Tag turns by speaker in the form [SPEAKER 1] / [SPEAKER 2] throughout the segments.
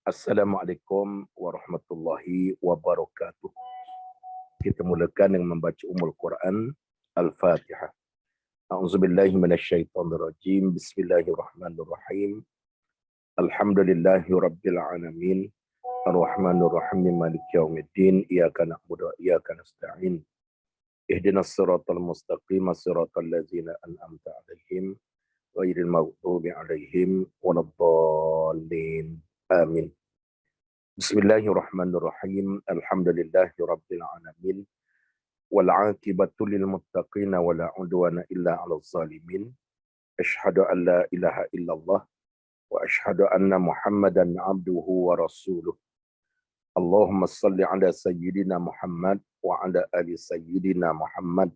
[SPEAKER 1] Assalamualaikum warahmatullahi wabarakatuh. Kita mulakan dengan membaca Ummul Quran Al-Fatihah. A'udzubillahi minasyaitonirrajim. Bismillahirrahmanirrahim. Alhamdulillahi rabbil alamin. Ar-Rahmanir-Rahim Maliki yaumiddin. Iyyaka na'budu wa iyyaka nasta'in. Ihdinas siratal mustaqim, siratal ladzina an'amta 'alaihim ghairil maghdubi 'alaihim waladdallin. Amin. Bismillahirrahmanirrahim. Alhamdulillahi rabbil alamin. Wal 'aqibatu lil muttaqin wa la 'udwana illa 'alal zalimin. Asyhadu an la ilaha illallah wa asyhadu anna Muhammadan 'abduhu wa rasuluh. Allahumma salli ala sayyidina Muhammad wa ala ali sayyidina Muhammad.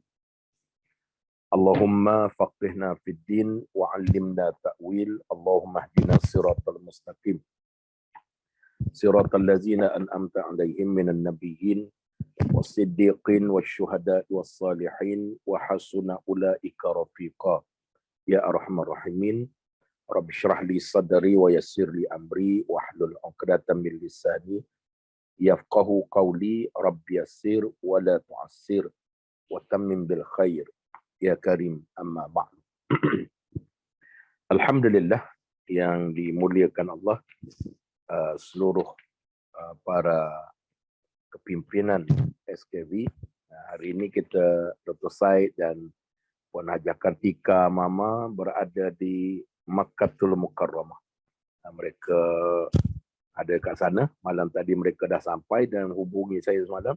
[SPEAKER 1] Allahumma faqihna fid din wa 'allimna ta'wil. Allahumma ihdina siratal mustaqim. Siratal ladzina an'amta 'alaihim minan nabiyyin was-siddiqin wasyuhada'i was-salihin wa hasuna ulaika rafiqa. Ya arhamar rahimin. Rabbi shrah li sadri wa yassir li amri wahlul 'uqdatam min lisani yafqahu qawli. Rabbi yassir wa la tu'assir wa tammim bil khair. Ya karim, amma ba'd. Alhamdulillah yang dimuliakan Allah, seluruh para kepimpinan SKV. Hari ini kita Dr. Said dan Puan Haji Kartika Mama berada di Makkatul Mukarramah. Mereka ada kat sana. Malam tadi mereka dah sampai dan hubungi saya semalam.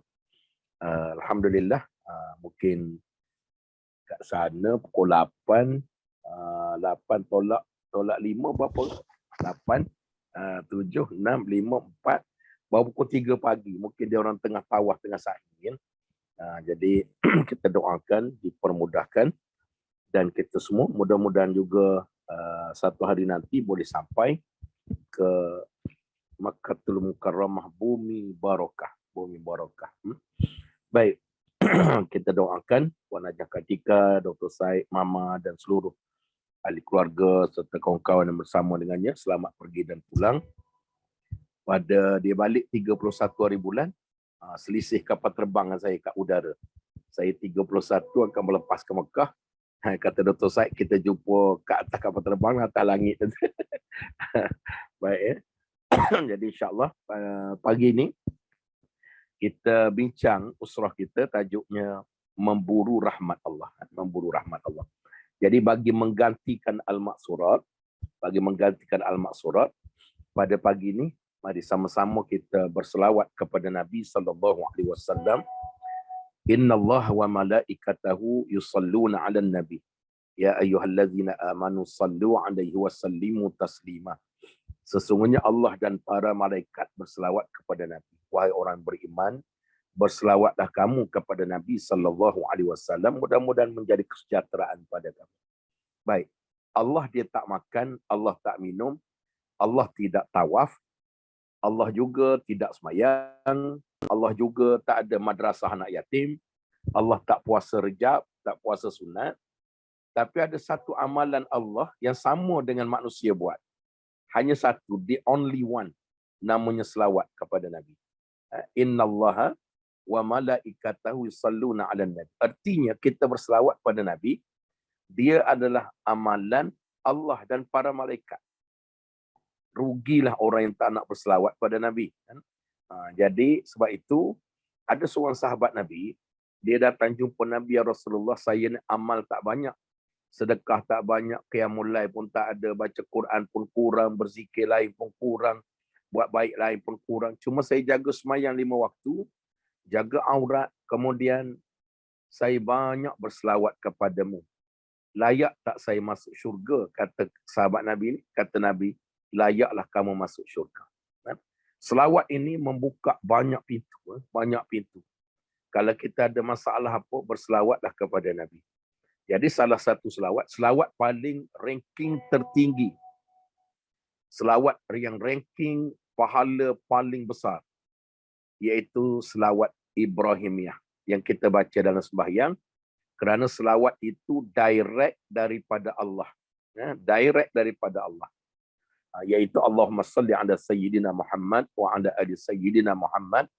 [SPEAKER 1] Alhamdulillah, mungkin kat sana pukul 8 tolak 5 berapa? 8 7, 6, 5, 4, baru pukul 3 pagi. Mungkin dia orang tengah tawaf, tengah sa'i. Jadi kita doakan dipermudahkan dan kita semua mudah-mudahan juga satu hari nanti boleh sampai ke Makkatul Mukarramah, bumi barakah, bumi barakah. Baik, kita doakan Puan Haji Kartika, Dr. Said, Mama dan seluruh ahli keluarga serta kawan-kawan yang bersama dengannya selamat pergi dan pulang. Pada dia balik 31 hari bulan, selisih kapal terbang dengan saya kat udara. Saya 31 akan melepas ke Mekah. Kata Dr. Said, kita jumpa kat atas kapal terbang, atas langit. Baik ya. Jadi insyaAllah pagi ini kita bincang usrah kita, tajuknya memburu rahmat Allah. Memburu rahmat Allah. Jadi bagi menggantikan al-maksurat, pada pagi ini mari sama-sama kita berselawat kepada Nabi sallallahu alaihi wasallam. Innallaha wa malaikatahu yusalluna 'alan nabi. Ya ayyuhallazina amanu sallu 'alaihi wa sallimu taslima. Sesungguhnya Allah dan para malaikat berselawat kepada Nabi. Wahai orang beriman, berselawatlah kamu kepada Nabi sallallahu alaihi wasallam, mudah-mudahan menjadi kesejahteraan pada kamu. Baik. Allah dia tak makan, Allah tak minum, Allah tidak tawaf, Allah juga tidak semayang, Allah juga tak ada madrasah anak yatim, Allah tak puasa rejab, tak puasa sunat. Tapi ada satu amalan Allah yang sama dengan manusia buat. Hanya satu, the only one, namanya selawat kepada Nabi. Innallaha wa malaikatahu yusalluna 'alan nabi. Artinya kita berselawat pada Nabi, dia adalah amalan Allah dan para malaikat. Rugilah orang yang tak nak berselawat pada Nabi. Jadi sebab itu ada seorang sahabat Nabi, dia datang jumpa Nabi, ya Rasulullah, saya ni amal tak banyak, sedekah tak banyak, qiyamul lail pun tak ada, baca Quran pun kurang, berzikir lain pun kurang, buat baik lain pun kurang. Cuma saya jaga semayang 5 waktu, jaga aurat, kemudian saya banyak berselawat kepadamu. Layak tak saya masuk syurga? Kata sahabat Nabi ni, kata Nabi, layaklah kamu masuk syurga. Selawat ini membuka banyak pintu, banyak pintu. Kalau kita ada masalah apa, berselawatlah kepada Nabi. Jadi salah satu selawat paling ranking tertinggi, selawat yang ranking pahala paling besar, iaitu selawat Ibrahimiyah yang kita baca dalam sembahyang, kerana selawat itu direct daripada Allah. Direct daripada Allah. Yaitu Allahumma salli ala Sayyidina Muhammad wa ala ali Sayyidina Muhammad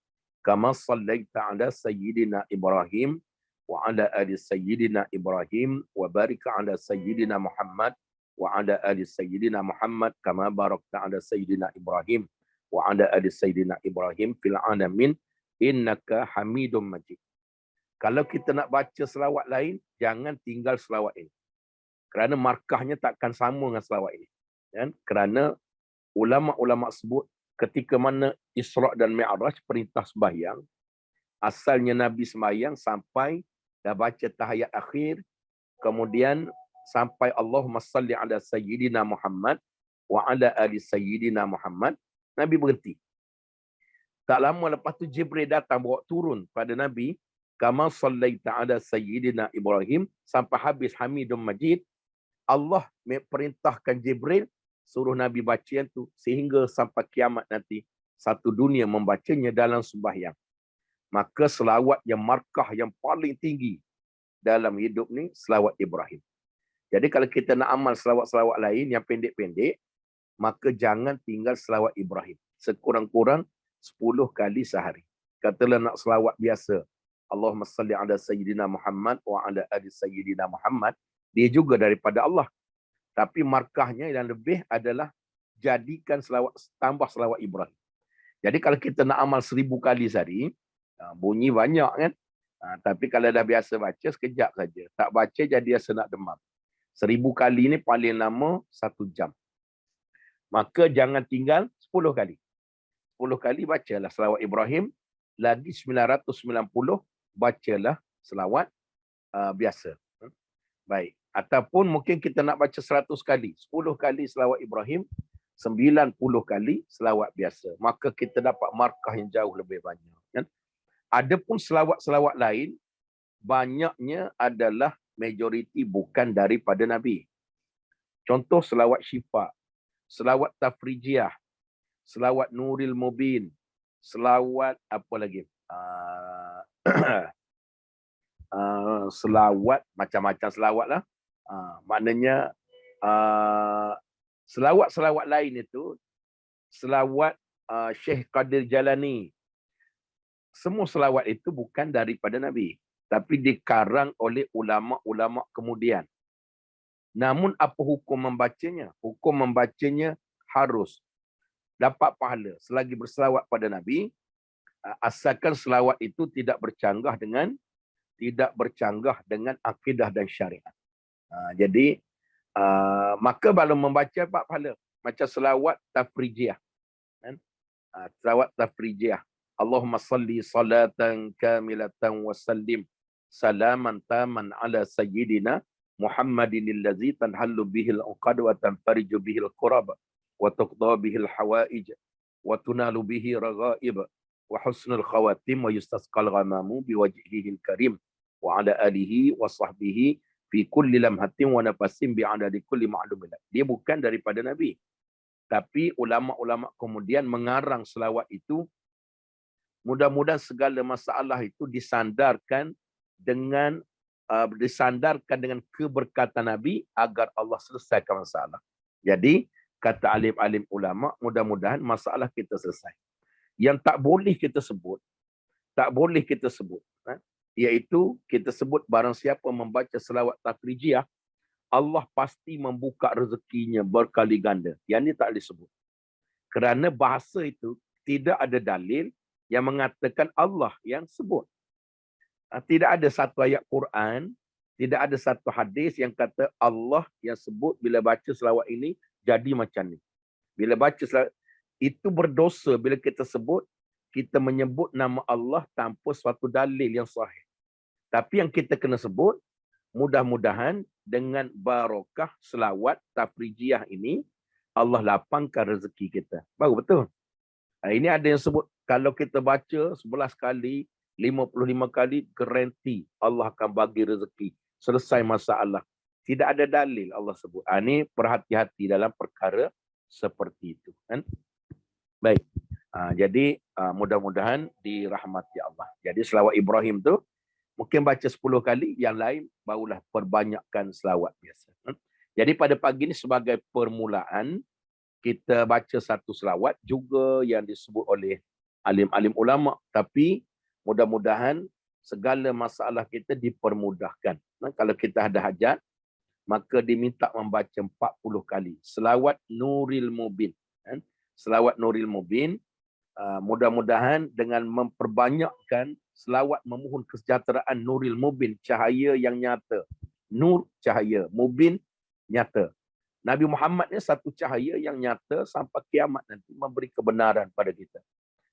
[SPEAKER 1] kama sallaita ala Sayyidina Ibrahim wa ala ali Sayyidina Ibrahim wa barik ala Sayyidina Muhammad wa ala ali Sayyidina Muhammad kama barakta ala Sayyidina Ibrahim wa ala ali Sayyidina Ibrahim fil alamin innaka Hamidum Majid. Kalau kita nak baca selawat lain, jangan tinggal selawat ini. Kerana markahnya takkan sama dengan selawat ini. Kan? Kerana ulama-ulama sebut ketika mana Isra' dan Mi'raj perintah sembahyang, asalnya Nabi sembahyang sampai dah baca tahiyat akhir, kemudian sampai Allahumma salli ala Sayyidina Muhammad wa ala ali Sayyidina Muhammad, Nabi berhenti. Tak lama lepas tu Jibril datang bawa turun pada Nabi, kama sallaita ala Sayyidina Ibrahim, sampai habis Hamidum Majid. Allah perintahkan Jibril suruh Nabi baca yang tu sehingga sampai kiamat nanti satu dunia membacanya dalam sembahyang. Maka selawat yang markah yang paling tinggi dalam hidup ni selawat Ibrahim. Jadi kalau kita nak amal selawat-selawat lain yang pendek-pendek, maka jangan tinggal selawat Ibrahim. Sekurang-kurang 10 kali sehari. Katalah nak selawat biasa, Allahumma salli ala Sayyidina Muhammad wa ala ali Sayyidina Muhammad, dia juga daripada Allah. Tapi markahnya yang lebih adalah jadikan selawat, tambah selawat Ibrahim. Jadi kalau kita nak amal 1000 kali sehari, bunyi banyak kan? Tapi kalau dah biasa baca, sekejap saja. Tak baca jadi rasa nak demam. 1000 kali ni paling lama 1 jam. Maka jangan tinggal 10 kali. 10 kali bacalah selawat Ibrahim. Lagi 990 bacalah selawat biasa. Baik. Ataupun mungkin kita nak baca 100 kali. 10 kali selawat Ibrahim, 90 kali selawat biasa. Maka kita dapat markah yang jauh lebih banyak. Kan? Adapun selawat-selawat lain, banyaknya adalah majoriti bukan daripada Nabi. Contoh selawat syifa, selawat tafrijiyah, selawat nuril mubin, selawat apa lagi? Selawat, macam-macam selawat lah. Maknanya selawat-selawat lain itu, selawat Syekh Qadir Jalani, semua selawat itu bukan daripada Nabi, tapi dikarang oleh ulama-ulama kemudian. Namun apa hukum membacanya? Hukum membacanya harus dapat pahala selagi berselawat pada Nabi, asalkan selawat itu tidak bercanggah dengan akidah dan syariat. Jadi maka kalau membaca dapat pahala macam selawat tafrijiyah. Kan? Selawat tafrijiyah. Allahumma salli salatan kamilatan wa sallim salaman taman ala sayyidina Muhammadin allazi tanhallu bihil uqad wa tanfariju bihil qurab wa tuqda bihil hawaij wa tunalu bihi raghaib wa husnul khawatim wa yustasqal ghamamu biwajhihil karim wa ala alihi wa sahbihi fi kulli lamhatin wa nafasin bi adadi kulli ma'lumin. Dia bukan daripada Nabi. Tapi ulama-ulama kemudian mengarang selawat itu. Mudah-mudahan segala masalah itu disandarkan dengan keberkatan Nabi agar Allah selesaikan masalah. Jadi kata alim-alim ulama, mudah-mudahan masalah kita selesai. Yang tak boleh kita sebut, iaitu kita sebut barang siapa membaca selawat tafrijiyah, Allah pasti membuka rezekinya berkali ganda. Yang ini tak disebut. Kerana bahasa itu tidak ada dalil yang mengatakan Allah yang sebut. Tidak ada satu ayat Quran, tidak ada satu hadis yang kata Allah yang sebut bila baca selawat ini jadi macam ni. Bila baca selawat, itu berdosa bila kita sebut, kita menyebut nama Allah tanpa suatu dalil yang sahih. Tapi yang kita kena sebut, mudah-mudahan dengan barakah selawat tafrijiyah ini, Allah lapangkan rezeki kita. Baru betul. Ini ada yang sebut, kalau kita baca 11 kali, 55 kali, garanti Allah akan bagi rezeki. Selesai masalah. Tidak ada dalil Allah sebut. Ini perhati-hati dalam perkara seperti itu. Kan? Baik. Jadi mudah-mudahan dirahmati Allah. Jadi selawat Ibrahim tu, mungkin baca 10 kali, yang lain barulah perbanyakkan selawat biasa. Jadi pada pagi ini sebagai permulaan, kita baca satu selawat juga yang disebut oleh alim-alim ulama, tapi mudah-mudahan segala masalah kita dipermudahkan. Kalau kita ada hajat, maka diminta membaca 40 kali selawat Nuril Mubin. Selawat Nuril Mubin, mudah-mudahan dengan memperbanyakkan selawat memohon kesejahteraan Nuril Mubin, cahaya yang nyata. Nur, cahaya. Mubin, nyata. Nabi Muhammad ni satu cahaya yang nyata sampai kiamat nanti memberi kebenaran pada kita.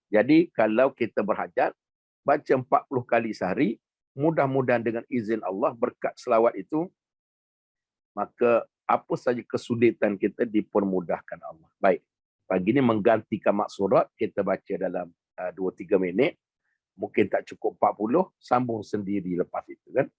[SPEAKER 1] Jadi kalau kita berhajat, baca 40 kali sehari, mudah-mudahan dengan izin Allah, berkat selawat itu, maka apa saja kesulitan kita dipermudahkan Allah. Baik, pagi ini menggantikan maksurat, kita baca dalam 2-3 minit. Mungkin tak cukup 40, sambung sendiri lepas itu kan.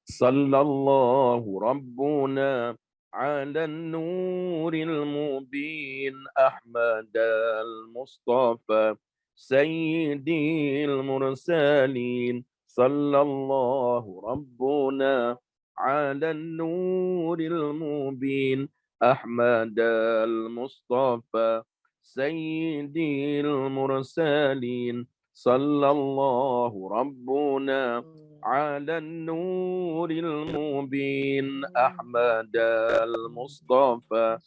[SPEAKER 1] Sallallahu Rabbuna ala nuril mubin Ahmad al-Mustafa Sayyidil Mursalin. Sallallahu Rabbuna على النور المبين أحمد المصطفى سيد المرسلين. صلى الله ربنا على النور المبين أحمد المصطفى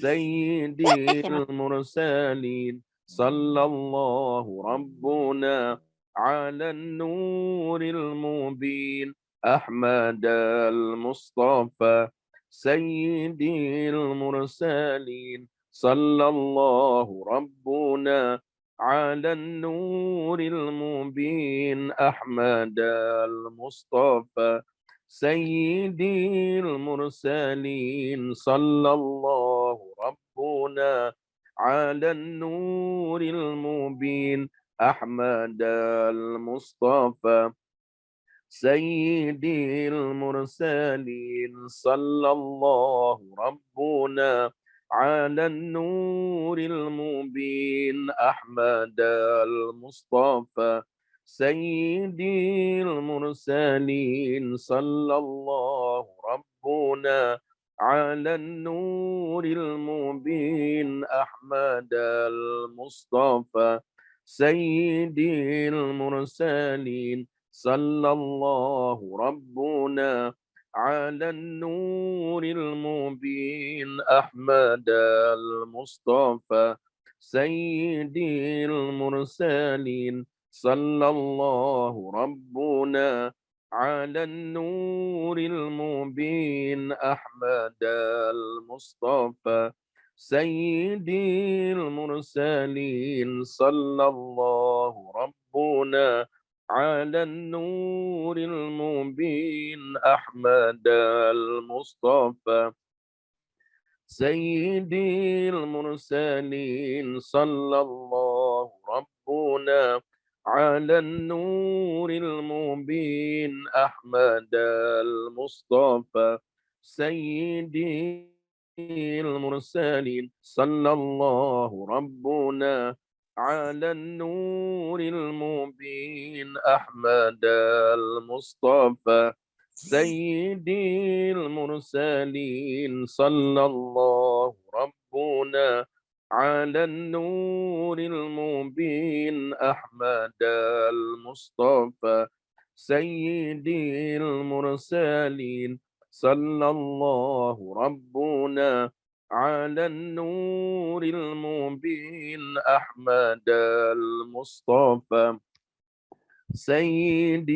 [SPEAKER 1] سيد المرسلين. صلى الله ربنا على النور المبين أحمد المصطفى سيد المرسلين. صلى الله ربنا على النور المبين أحمد المصطفى سيد المرسلين. صلى الله ربنا على النور المبين أحمد المصطفى سيد المرسلين. صلى الله ربنا على النور المبين أحمد المصطفى سيد المرسلين. صلى الله ربنا على النور المبين أحمد المصطفى سيد المرسلين. صلى الله ربنا على النور المبين أحمد المصطفى سيد المرسلين. صلى الله ربنا على النور المبين أحمد المصطفى سيد المرسلين. صلى الله ربنا على النور المبين أحمد المصطفى سيد المرسلين. صلى الله ربنا على النور المبين أحمد المصطفى سيد المرسلين. صلى الله ربنا على النور المبين أحمد المصطفى سيد المرسلين. صلى الله ربنا على النور المبين أحمد المصطفى سيد المرسلين. صلى الله ربنا على النور المبين أحمد المصطفى سيد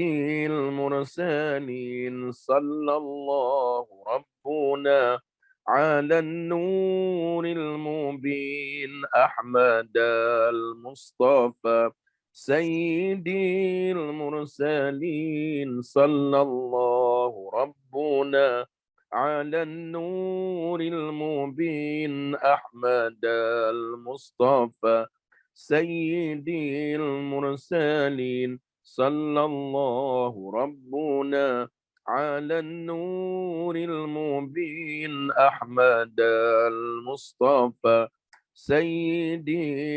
[SPEAKER 1] المرسلين. صلى الله ربنا على النور المبين أحمد المصطفى سيد المرسلين. صلى الله ربنا على النور المبين أحمد المصطفى سيد المرسلين. صلى الله ربنا على النور المبين أحمد المصطفى سيد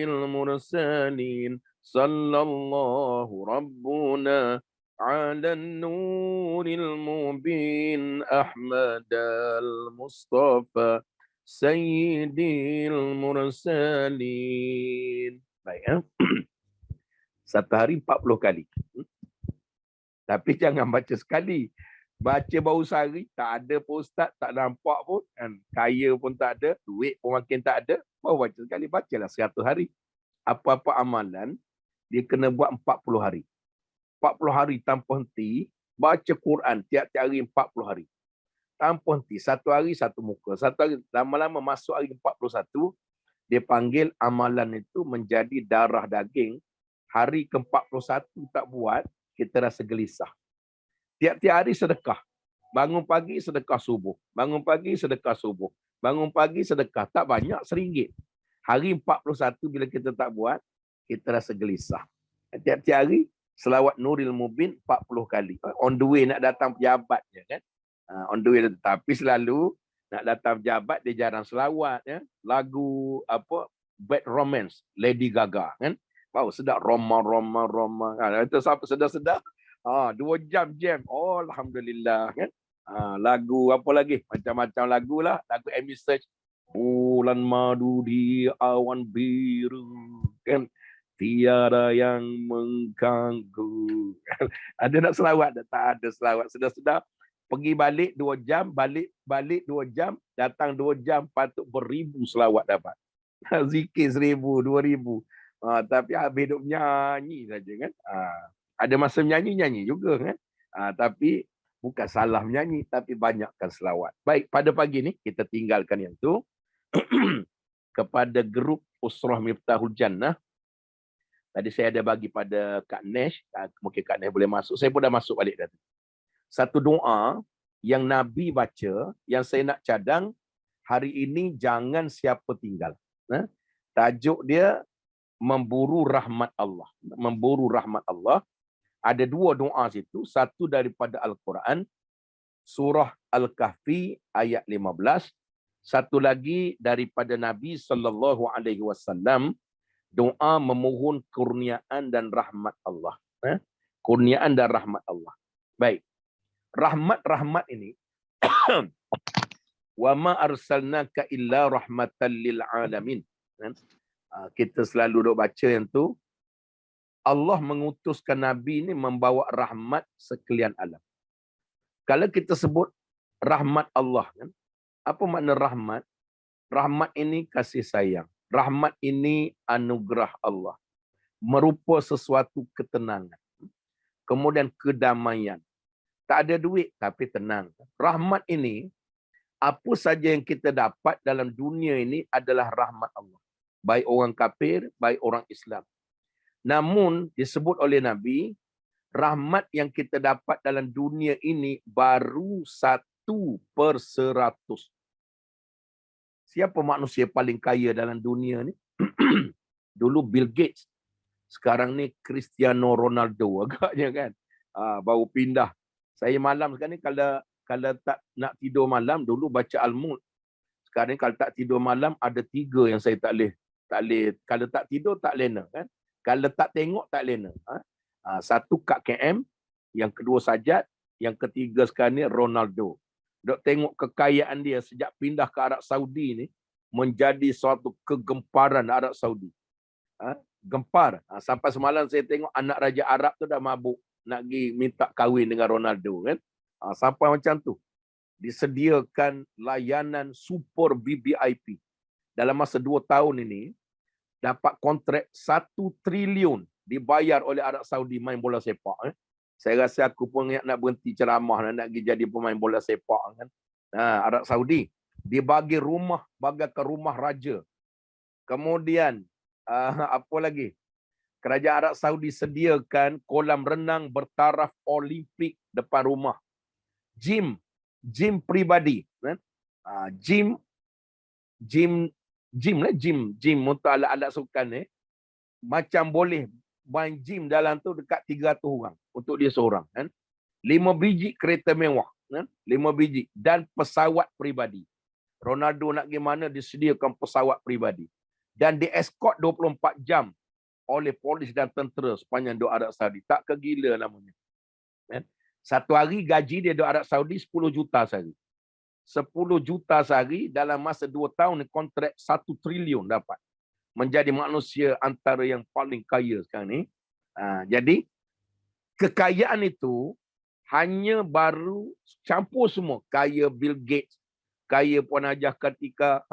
[SPEAKER 1] المرسلين. صلى الله ربنا على النور المبين أحمد المصطفى sayyidil mursalin. Baik, satu hari 40 kali. Tapi jangan baca sekali. Baca baru sehari, tak ada pun ustaz, tak nampak pun. Kan? Kaya pun tak ada, duit pun makin tak ada. Baru baca sekali, bacalah 100 hari. Apa-apa amalan, dia kena buat 40 hari. 40 hari tanpa henti, baca Quran tiap-tiap hari 40 hari. Tanpa henti, satu hari satu muka. Satu hari, lama-lama masuk hari 41, dia panggil amalan itu menjadi darah daging. Hari ke-41 tak buat, kita rasa gelisah. Tiap-tiap hari sedekah. Bangun pagi sedekah subuh. Bangun pagi sedekah subuh. Bangun pagi sedekah. Tak banyak, RM1. Hari 41 bila kita tak buat, kita rasa gelisah. Tiap-tiap hari, selawat Nuril Mubin 40 kali. On the way nak datang pejabat je kan. On the way, tapi selalu nak datang pejabat dia jarang selawat ya. Lagu apa Bad Romance Lady Gaga kan. Wow, sedap Roma. Itu sampai sedar-sedar. 2 jam jam. Oh, alhamdulillah kan. Lagu apa lagi? Macam-macam lagu lah. Lagu Amy Search. Bulan madu di awan biru kan. Tiada yang mengganggu. Ada nak selawat? Tak ada selawat. Sedar-sedar. Pergi balik 2 jam, balik 2 jam, datang 2 jam, patut beribu selawat dapat. Zikir 1000, 2000. Tapi habis duk menyanyi saja kan. Ada masa menyanyi juga kan. Tapi bukan salah menyanyi, tapi banyakkan selawat. Baik, pada pagi ni kita tinggalkan yang tu. Kepada grup Usrah Miftahul Jannah. Tadi saya ada bagi pada Kak Nesh. Mungkin Kak Nesh boleh masuk. Saya pun dah masuk balik dah. Satu doa yang Nabi baca, yang saya nak cadang, hari ini jangan siapa tinggal. Tajuk dia memburu rahmat Allah. Memburu rahmat Allah. Ada 2 doa situ. Satu daripada Al-Quran, surah Al-Kahfi ayat 15. Satu lagi daripada Nabi SAW, doa memohon kurniaan dan rahmat Allah. Kurniaan dan rahmat Allah. Baik. Rahmat-rahmat ini wa ma arsalnaka illa rahmatan lil alamin. Kita selalu duk baca yang tu. Allah mengutuskan Nabi ini membawa rahmat sekalian alam. Kalau kita sebut rahmat Allah kan, apa makna rahmat? Rahmat ini kasih sayang. Rahmat ini anugerah Allah. Merupa sesuatu ketenangan. Kemudian kedamaian. Tak ada duit tapi tenang. Rahmat ini, apa saja yang kita dapat dalam dunia ini adalah rahmat Allah. Baik orang kafir, baik orang Islam. Namun disebut oleh Nabi, rahmat yang kita dapat dalam dunia ini baru 1/100. Siapa manusia paling kaya dalam dunia ni? Dulu Bill Gates. Sekarang ni Cristiano Ronaldo agaknya kan. Baru pindah. Saya malam sekarang ni kalau tak nak tidur malam, dulu baca Al-Mulk. Sekarang ni kalau tak tidur malam, ada 3 yang saya tak boleh. Kalau tak tidur, tak lena kan. Kalau tak tengok, tak lena. Satu Kak KM, yang kedua Sajat, yang ketiga sekarang ni Ronaldo. Dok tengok kekayaan dia sejak pindah ke Arab Saudi ni, menjadi suatu kegemparan Arab Saudi. Gempar. Sampai semalam saya tengok anak Raja Arab tu dah mabuk nak pergi minta kahwin dengan Ronaldo kan. Sampai macam tu. Disediakan layanan super VVIP. Dalam masa 2 tahun ini, dapat kontrak 1 triliun dibayar oleh Arab Saudi main bola sepak. Saya rasa aku pun nak berhenti ceramah, nak pergi jadi pemain bola sepak kan. Arab Saudi dibagi rumah bagaikan rumah raja. Kemudian apa lagi? Kerajaan Arab Saudi sediakan kolam renang bertaraf Olimpik depan rumah. Gym pribadi kan. Gym untuk alat-alat sukan ni, macam boleh main gym dalam tu dekat 300 orang untuk dia seorang kan. 5 biji kereta mewah kan, 5 biji dan pesawat pribadi. Ronaldo nak pergi mana disediakan pesawat pribadi dan di-escort 24 jam oleh polis dan tentera sepanjang duk Arab Saudi. Tak kegila namanya kan. Satu hari gaji dia duk Arab Saudi 10 juta sehari. 10 juta sehari, dalam masa 2 tahun kontrak 1 triliun dapat. Menjadi manusia antara yang paling kaya sekarang ni. Jadi kekayaan itu hanya baru campur semua. Kaya Bill Gates, kaya Puan Hajah Kartika,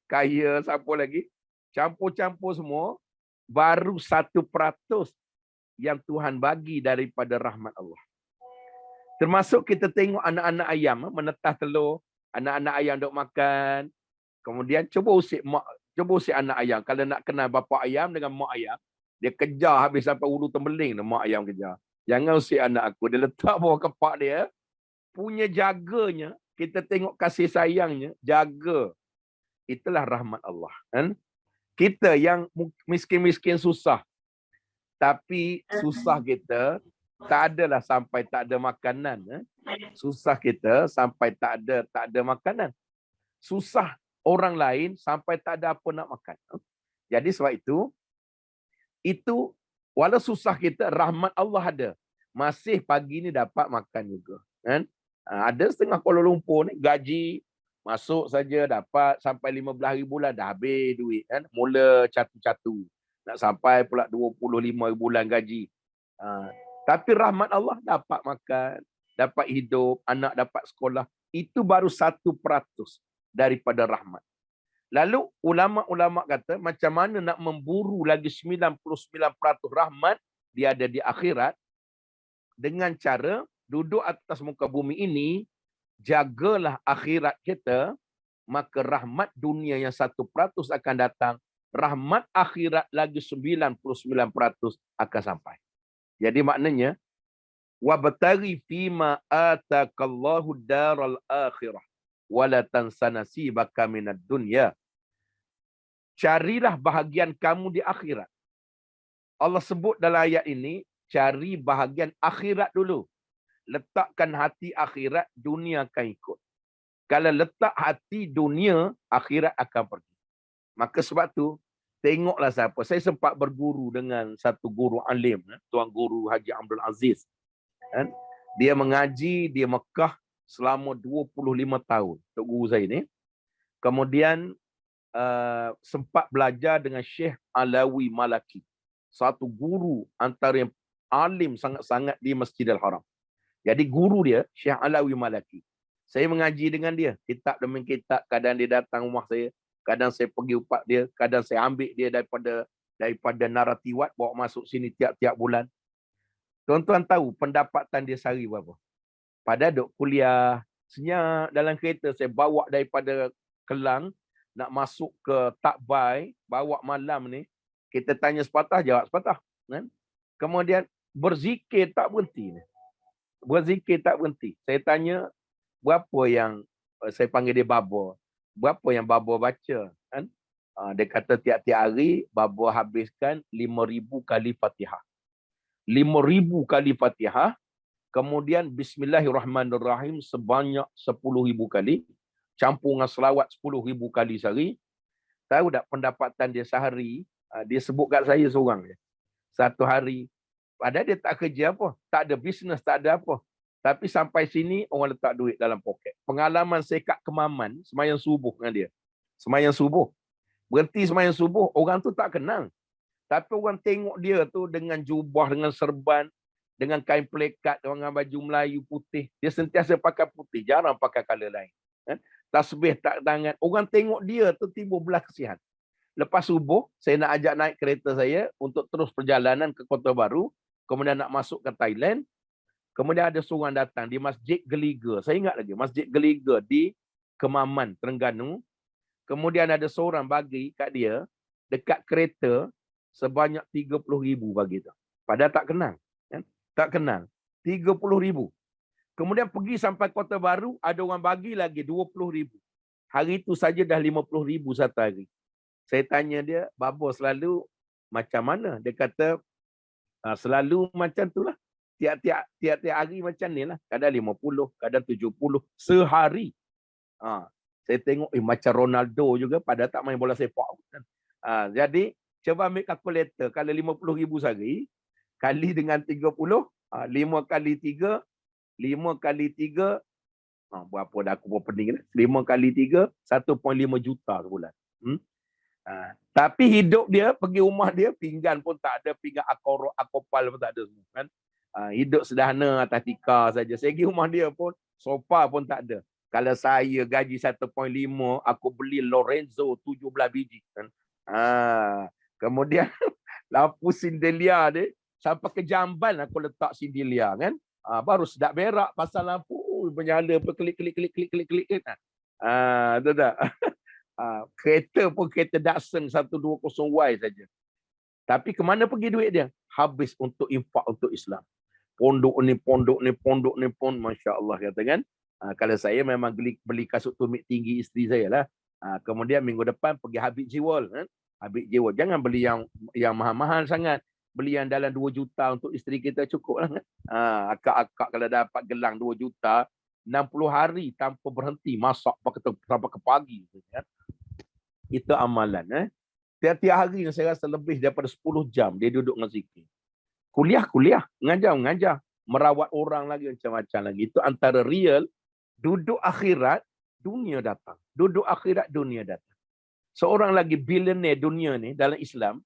[SPEAKER 1] kaya siapa lagi? Campur-campur semua, baru 1% yang Tuhan bagi daripada rahmat Allah. Termasuk kita tengok anak-anak ayam menetah telur, anak-anak ayam duk makan. Kemudian cuba usik anak ayam. Kalau nak kenal bapa ayam dengan mak ayam, dia kejar habis sampai ulu tembeling dah mak ayam kejar. Jangan usik anak aku. Dia letak bawah kepak dia. Punya jaganya, kita tengok kasih sayangnya, jaga. Itulah rahmat Allah. Kan? Kita yang miskin-miskin susah. Tapi susah kita tak adalah sampai tak ada makanan. Susah kita sampai tak ada makanan. Susah orang lain sampai tak ada apa nak makan. Jadi sebab itu walau susah kita, rahmat Allah ada. Masih pagi ni dapat makan juga. Kan? Ada setengah Kuala Lumpur ni gaji masuk saja dapat sampai 15 ribu bulan dah habis duit. Kan? Mula catu-catu. Nak sampai pula 25 bulan gaji. Tapi rahmat Allah dapat makan, dapat hidup, anak dapat sekolah. Itu baru 1% daripada rahmat. Lalu ulama-ulama kata macam mana nak memburu lagi 99% rahmat dia ada di akhirat, dengan cara duduk atas muka bumi ini, jagalah akhirat kita, maka rahmat dunia yang 1% akan datang, rahmat akhirat lagi 99% akan sampai. Jadi maknanya wabtaghi fima atakallahu daral akhirah wala tansa nasibaka minad dunya. Carilah bahagian kamu di akhirat. Allah sebut dalam ayat ini, cari bahagian akhirat dulu. Letakkan hati akhirat, dunia akan ikut. Kalau letak hati dunia, akhirat akan pergi. Maka sebab tu, tengoklah siapa. Saya sempat berguru dengan satu guru alim, Tuan Guru Haji Abdul Aziz. Dia mengaji di Mekah selama 25 tahun. Tok guru saya ni. Kemudian sempat belajar dengan Syekh Alawi Malaki. Satu guru antara yang alim sangat-sangat di Masjidil Haram. Jadi guru dia, Syekh Alawi Malaki. Saya mengaji dengan dia. Kitab demi kitab. Kadang dia datang rumah saya. Kadang saya pergi upak dia. Kadang saya ambil dia daripada Naratiwat. Bawa masuk sini tiap-tiap bulan. Tuan-tuan tahu pendapatan dia sehari berapa? Pada duk kuliah, senyap dalam kereta, saya bawa daripada Kelang, nak masuk ke Takbai, bawa malam ni, kita tanya sepatah, jawab sepatah. Kan? Kemudian berzikir tak berhenti. Berzikir tak berhenti. Saya tanya, berapa yang, saya panggil dia Baba, berapa yang Baba baca? Kan? Dia kata tiap-tiap hari, Baba habiskan 5,000 kali Fatihah. 5,000 kali Fatihah, kemudian Bismillahirrahmanirrahim sebanyak 10,000 kali, campur dengan selawat 10,000 kali sehari. Tahu tak pendapatan dia sehari? Dia sebut kat saya seorang je. Satu hari. Padahal dia tak kerja apa. Tak ada bisnes, tak ada apa. Tapi sampai sini, orang letak duit dalam poket. Pengalaman saya kat Kemaman, semayang subuh dengan dia. Semayang subuh. Berhenti semayang subuh, orang tu tak kenal. Tapi orang tengok dia tu dengan jubah, dengan serban, dengan kain pelekat, dengan baju Melayu putih. Dia sentiasa pakai putih, jarang pakai color lain. Tasbih tak tangan. Orang tengok dia tu timbul belas kasihan. Lepas subuh, saya nak ajak naik kereta saya untuk terus perjalanan ke Kota Baru. Kemudian nak masuk ke Thailand. Kemudian ada seorang datang di Masjid Geliga. Saya ingat lagi, Masjid Geliga di Kemaman, Terengganu. Kemudian ada seorang bagi kat dia, dekat kereta, sebanyak 30,000 bagi tu. Padahal tak kenal. Tak kenal. 30,000. Kemudian pergi sampai Kota Baru, ada orang bagi lagi 20,000. Hari itu saja dah 50,000 satu hari. Saya tanya dia, Baba selalu macam mana? Dia kata, selalu macam tu lah. Tiap-tiap hari macam ni lah. Kadang 50, kadang 70 sehari. Saya tengok, macam Ronaldo juga, padahal tak main bola sepak. Jadi, cuba ambil kalkulator. Kalau 50,000 sehari, kali dengan 30, 5 kali 3, Berapa dah aku buat pening ni? 5 kali 3, 1.5 juta sebulan. Tapi hidup dia, pergi rumah dia, pinggan pun tak ada, pinggan akopal pun tak ada semua kan. Hidup sederhana atas tikar saja. Segi rumah dia pun, sofa pun tak ada. Kalau saya gaji 1.5, aku beli Lorenzo 17 biji kan. Kemudian lampu sindelia dia sampai ke jamban aku letak sindelia kan. Baru sedap berak pasal lampu menyala klik klik klik klik klik klik kan. Tahu tak? Kereta pun kereta Datsun 120Y saja. Tapi ke mana pergi duit dia? Habis untuk infak untuk Islam. Pondok ni, Masya Allah kata kan. Kalau saya memang beli kasut tumit tinggi isteri saya lah. Kemudian minggu depan pergi Habib Jewel. Kan? Habib Jewel. Jangan beli yang mahal-mahal sangat. Beli yang dalam 2 juta untuk isteri kita cukup lah. Kan? Akak-akak kalau dapat gelang 2 juta, 60 hari tanpa berhenti masak sampai ke pagi. Kan? Itu amalan. Tiap-tiap hari saya rasa lebih daripada 10 jam dia duduk dengan zikir. Kuliah, mengajar, merawat orang lagi macam-macam lagi. Itu antara real duduk akhirat, dunia datang. Duduk akhirat, dunia datang. Seorang lagi billionaire dunia ni dalam Islam,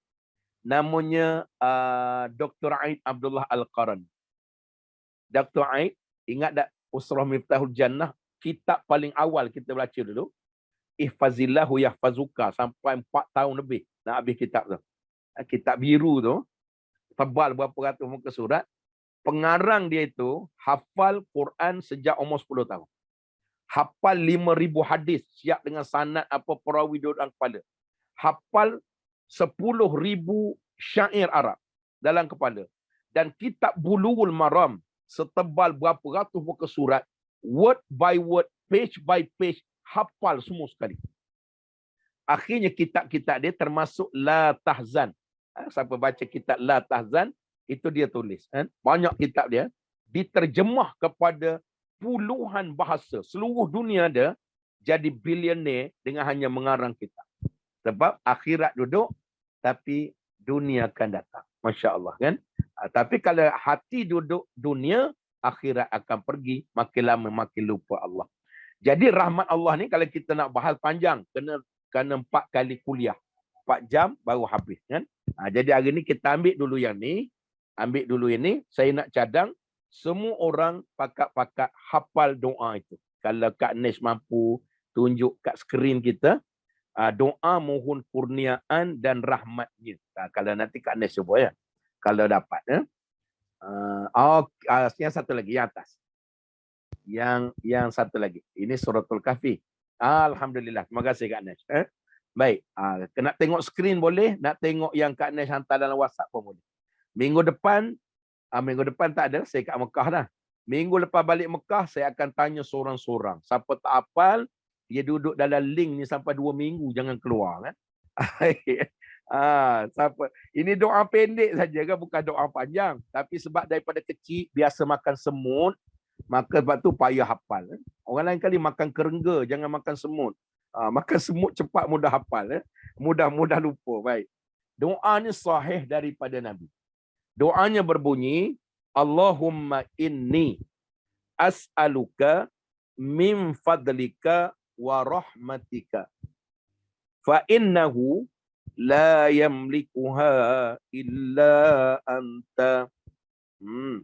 [SPEAKER 1] namanya Dr. Aid Abdullah Al-Qarani. Dr. Aid, ingat tak Usrah Miftahul Jannah, kitab paling awal kita baca dulu, Ihfazillahu yahfazuka, sampai 4 tahun lebih nak habis kitab tu. Kitab biru tu, tebal berapa ratus muka surat. Pengarang dia itu hafal Quran sejak umur 10 tahun. Hafal 5,000 hadis siap dengan sanad apa perawi dalam kepala. Hafal 10,000 syair Arab dalam kepala. Dan kitab Bulughul Maram setebal berapa ratus muka surat, word by word, page by page, hafal semua sekali. Akhirnya kitab-kitab dia termasuk La Tahzan. Siapa baca kitab La Tahzan, itu dia tulis. Banyak kitab dia diterjemah kepada puluhan bahasa. Seluruh dunia ada jadi billionaire dengan hanya mengarang kitab. Sebab akhirat duduk, tapi dunia akan datang. Masya Allah kan. Tapi kalau hati duduk dunia, akhirat akan pergi. Makin lama makin lupa Allah. Jadi rahmat Allah ni kalau kita nak bahas panjang, kena 4 kali kuliah. 4 jam baru habis kan. Jadi hari ni kita ambil dulu yang ni. Ambil dulu ini. Saya nak cadang semua orang pakat-pakat hafal doa itu. Kalau Kak Nes mampu tunjuk kat skrin kita, doa mohon kurniaan dan rahmatnya. Kalau nanti Kak Nes cuba ya. Kalau dapat. Yang satu lagi, yang atas. Yang satu lagi. Ini suratul Kahfi. Alhamdulillah. Terima kasih Kak Nes. Baik. Nak tengok skrin boleh. Nak tengok yang Kak Nes hantar dalam WhatsApp pun boleh. Minggu depan tak ada. Saya kat Mekah dah. Minggu lepas balik Mekah, saya akan tanya seorang-seorang. Siapa tak hafal, dia duduk dalam link ni sampai 2 minggu. Jangan keluar. Kan? Siapa? Ini doa pendek saja kan, bukan doa panjang. Tapi sebab daripada kecil, biasa makan semut, maka sebab tu payah hafal. Orang lain kali makan kerengga, jangan makan semut. Makan semut cepat mudah hafal. Mudah lupa. Baik. Doa ni sahih daripada Nabi. Doanya berbunyi, Allahumma inni as'aluka min fadlika wa rahmatika fa innahu la yamlikuha illa anta.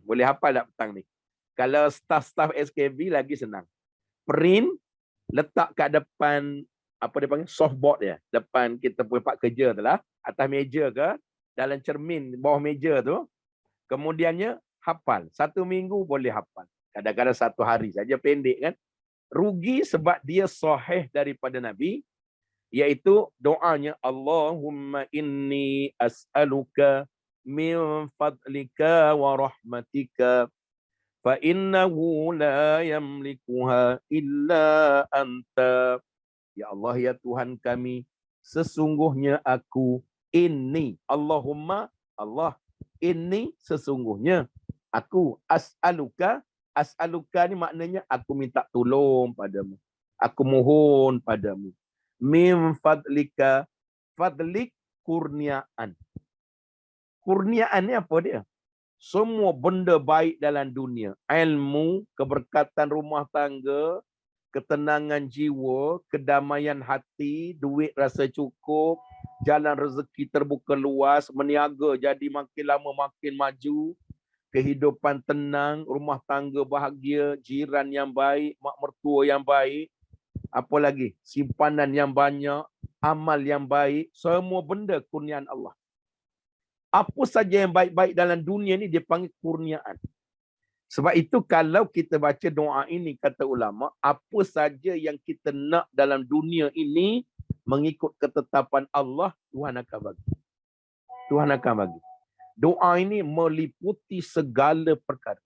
[SPEAKER 1] Boleh hafal tak petang ni? Kalau staff SKB lagi senang. Print, letak kat depan, apa dia panggil, softboard dia. Depan kita tempat kerja tu lah. Atas meja ke, dalam cermin bawah meja tu. Kemudiannya hafal. 1 minggu boleh hafal. Kadang-kadang 1 hari saja, pendek kan. Rugi sebab dia sahih daripada Nabi. Iaitu doanya, Allahumma inni as'aluka min fadlika wa rahmatika fa innahu la yamlikuha illa anta. Ya Allah, ya Tuhan kami, sesungguhnya aku ini, Allahumma, Allah, ini sesungguhnya aku, as'aluka ni maknanya aku minta tolong padamu, aku mohon padamu, min fadlika, fadlik kurniaan. Kurniaan ni apa dia? Semua benda baik dalam dunia, ilmu, keberkatan rumah tangga, ketenangan jiwa, kedamaian hati, duit rasa cukup, jalan rezeki terbuka luas, meniaga jadi makin lama makin maju, kehidupan tenang, rumah tangga bahagia, jiran yang baik, mak mertua yang baik, apa lagi? Simpanan yang banyak, amal yang baik, semua benda kurniaan Allah. Apa saja yang baik-baik dalam dunia ni dia panggil kurniaan. Sebab itu kalau kita baca doa ini, kata ulama, apa saja yang kita nak dalam dunia ini mengikut ketetapan Allah, Tuhan akan bagi. Tuhan akan bagi. Doa ini meliputi segala perkara.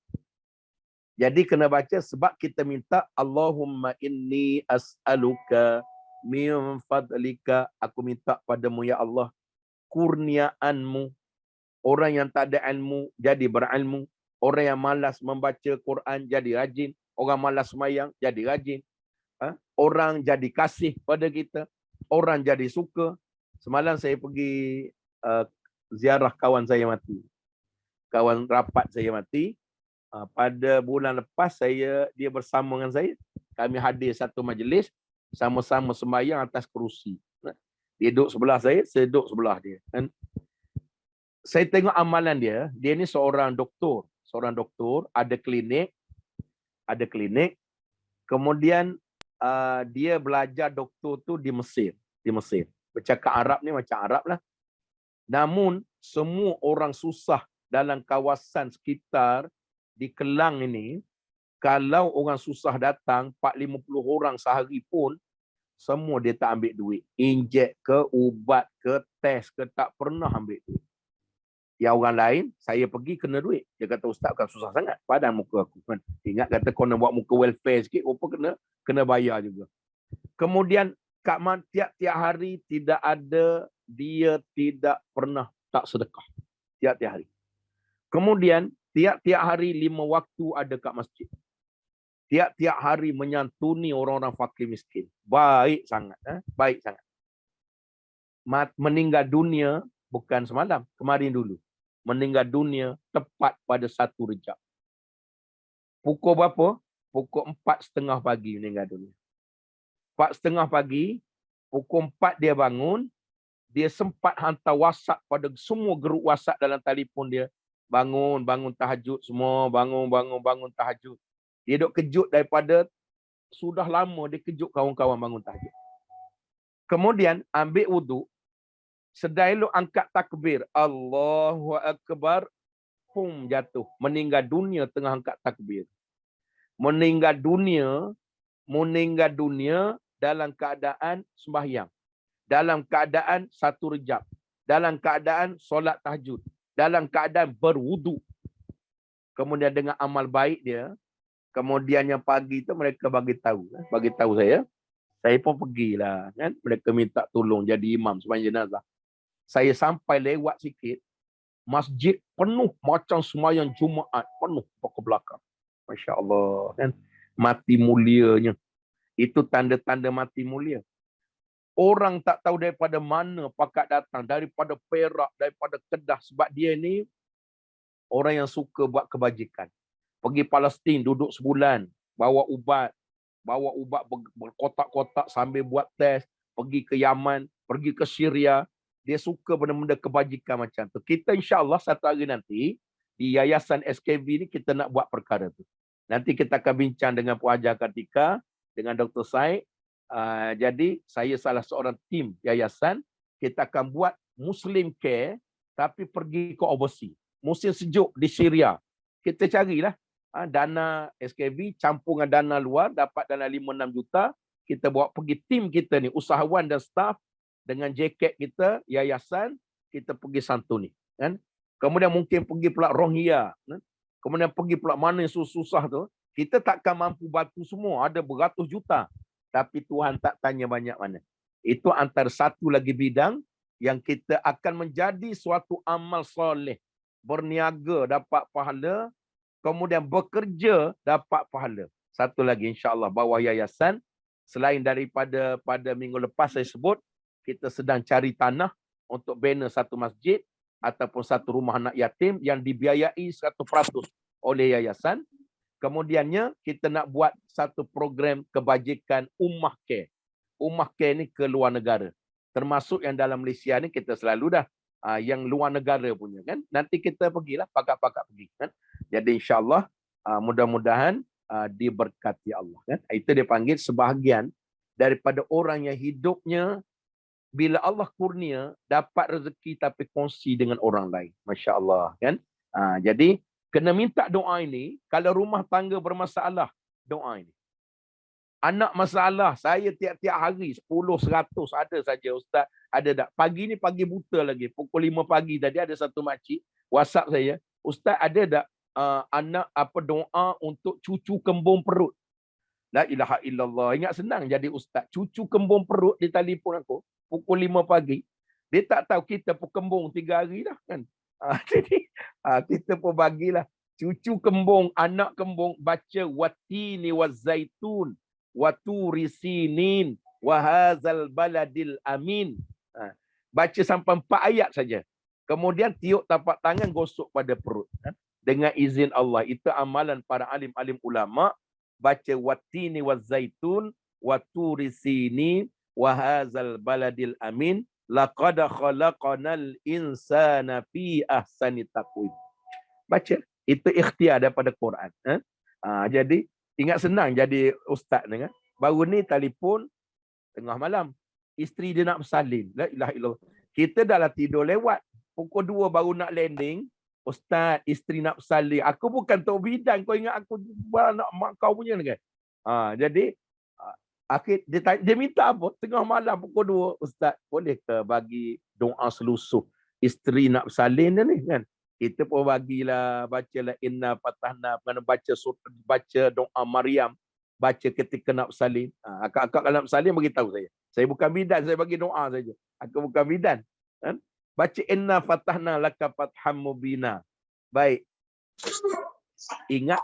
[SPEAKER 1] Jadi kena baca sebab kita minta Allahumma inni as'aluka min fadlika, aku minta padamu ya Allah kurniaanmu. Orang yang tak ada ilmu jadi berilmu. Orang yang malas membaca Quran jadi rajin. Orang malas sembahyang jadi rajin. Orang jadi kasih pada kita. Orang jadi suka. Semalam saya pergi ziarah kawan saya mati. Kawan rapat saya mati. Pada bulan lepas dia bersama dengan saya. Kami hadir satu majlis. Sama-sama sembahyang atas kerusi. Dia duduk sebelah saya duduk sebelah dia. Saya tengok amalan dia ni seorang doktor. Seorang doktor, ada klinik. Kemudian dia belajar doktor tu di Mesir. Bercakap Arab ni macam Arab lah. Namun, semua orang susah dalam kawasan sekitar di Kelang ini, kalau orang susah datang, 4-50 orang sehari pun, semua dia tak ambil duit. Injek ke, ubat ke, test ke, tak pernah ambil duit. Yang orang lain, saya pergi kena duit. Dia kata, ustaz kan susah sangat. Padan muka aku. Ingat kata kau nak buat muka welfare sikit, apa kena bayar juga. Kemudian, Kak Man tiap-tiap hari tidak ada, dia tidak pernah tak sedekah. Tiap-tiap hari. Kemudian, tiap-tiap hari 5 waktu ada kat masjid. Tiap-tiap hari menyantuni orang-orang fakir miskin. Baik sangat. Baik sangat. Meninggal dunia bukan semalam, kemarin dulu. Meninggal dunia tepat pada 1 Rejab. Pukul berapa? Pukul 4:30 pagi meninggal dunia. 4:30 pagi, pukul 4 dia bangun, dia sempat hantar WhatsApp pada semua grup WhatsApp dalam telefon dia. Bangun tahajud semua, bangun tahajud. Dia duk kejut daripada sudah lama dia kejut kawan-kawan bangun tahajud. Kemudian ambil wuduk, sedai lu angkat takbir, Allahu Akbar, pum jatuh, meninggal dunia tengah angkat takbir. Meninggal dunia dalam keadaan sembahyang, dalam keadaan 1 Rejab, dalam keadaan solat tahajud, dalam keadaan berwuduk. Kemudian dengan amal baik dia, kemudian yang pagi tu mereka bagi tahu saya pun pergilah kan, mereka minta tolong jadi imam sembahyang jenazah. Saya sampai lewat sikit, masjid penuh macam sembahyang Jumaat, penuh ke belakang. Masya Allah kan, mati mulianya. Itu tanda-tanda mati mulia. Orang tak tahu daripada mana pakat datang, daripada Perak, daripada Kedah, sebab dia ni orang yang suka buat kebajikan. Pergi Palestin, duduk sebulan, bawa ubat berkotak-kotak sambil buat test, pergi ke Yaman, pergi ke Syria. Dia suka benda-benda kebajikan macam tu. Kita insya-Allah satu hari nanti di Yayasan SKB ni kita nak buat perkara tu. Nanti kita akan bincang dengan Puan Haja Kartika, dengan Dr. Said. Jadi saya salah seorang tim yayasan, kita akan buat Muslim Care tapi pergi ke overseas. Musim sejuk di Syria. Kita carilah dana SKB campur dengan dana luar, dapat dana 5-6 juta. Kita bawa pergi tim kita ni, usahawan dan staff, dengan jaket kita, yayasan, kita pergi santuni. Kan? Kemudian mungkin pergi pula Rohingya. Kan? Kemudian pergi pula mana yang susah tu. Kita takkan mampu bantu semua. Ada beratus juta. Tapi Tuhan tak tanya banyak mana. Itu antara satu lagi bidang yang kita akan menjadi suatu amal soleh. Berniaga dapat pahala. Kemudian bekerja dapat pahala. Satu lagi insya-Allah bawah yayasan. Selain daripada pada minggu lepas saya sebut, kita sedang cari tanah untuk bina satu masjid ataupun satu rumah anak yatim yang dibiayai 100% oleh yayasan. Kemudiannya kita nak buat satu program kebajikan Ummah Care. Ummah Care ni ke luar negara. Termasuk yang dalam Malaysia ni kita selalu dah yang luar negara punya kan. Nanti kita pergilah pakak-pakak pergi kan. Jadi insya-Allah mudah-mudahan diberkati Allah kan. Itu dia panggil sebahagian daripada orang yang hidupnya bila Allah kurnia dapat rezeki tapi kongsi dengan orang lain. Masya-Allah kan. Jadi kena minta doa ini. Kalau rumah tangga bermasalah, doa ini. Anak masalah, saya tiap-tiap hari 10, 100 ada saja ustaz. Ada tak? Pagi ni pagi buta lagi. Pukul 5 pagi tadi ada satu makcik WhatsApp saya. Ustaz ada tak anak doa untuk cucu kembung perut? La ilaha illallah. Ingat senang jadi ustaz. Cucu kembung perut dia telefon aku. Pukul 5 pagi. Dia tak tahu kita pun kembung 3 hari dah kan. Jadi kita pun bagilah cucu kembung, anak kembung baca watini wazaitun waturi sinin wahazal baladil amin. Baca sampai 4 ayat saja. Kemudian tiup tapak tangan gosok pada perut. Dengan izin Allah. Itu amalan para alim-alim ulama. Baca watini wazaitun waturi sinin wahazal baladil amin. Laqad khalaqanal insana fi ahsani taqwim. Baca. Itu ikhtiar daripada Quran. Jadi ingat senang jadi ustaz ni kan. Baru ni telefon tengah malam. Isteri dia nak bersalin. La ilaha illallah. Kita dah lah tidur lewat. Pukul 2 baru nak landing. Ustaz, isteri nak bersalin. Aku bukan tok bidan. Kau ingat aku nak mak kau punya ni kan. Jadi akhir dia minta apa? Tengah malam pukul 2, ustaz, boleh ke bagi doa selusuh isteri nak bersalin dia ni kan? Kita pun bagilah, bacalah inna fatahna, baca doa Maryam, baca ketika nak bersalin. Akak-akak kalau nak bersalin bagi tahu saya. Saya bukan bidan, saya bagi doa saja. Aku bukan bidan. Kan? Baca inna fatahna laka fatham mubina. Baik. Ingat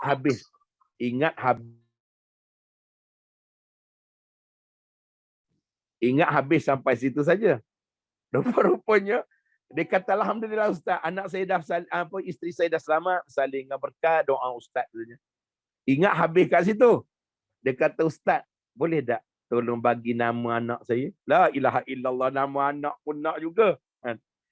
[SPEAKER 1] habis sampai situ saja. Rupa-rupanya dia kata alhamdulillah ustaz, anak saya dah isteri saya dah selamat, saling dengan berkat doa ustaz saja. Ingat habis kat situ. Dia kata ustaz, boleh tak tolong bagi nama anak saya? La ilaha illallah, nama anak pun nak juga.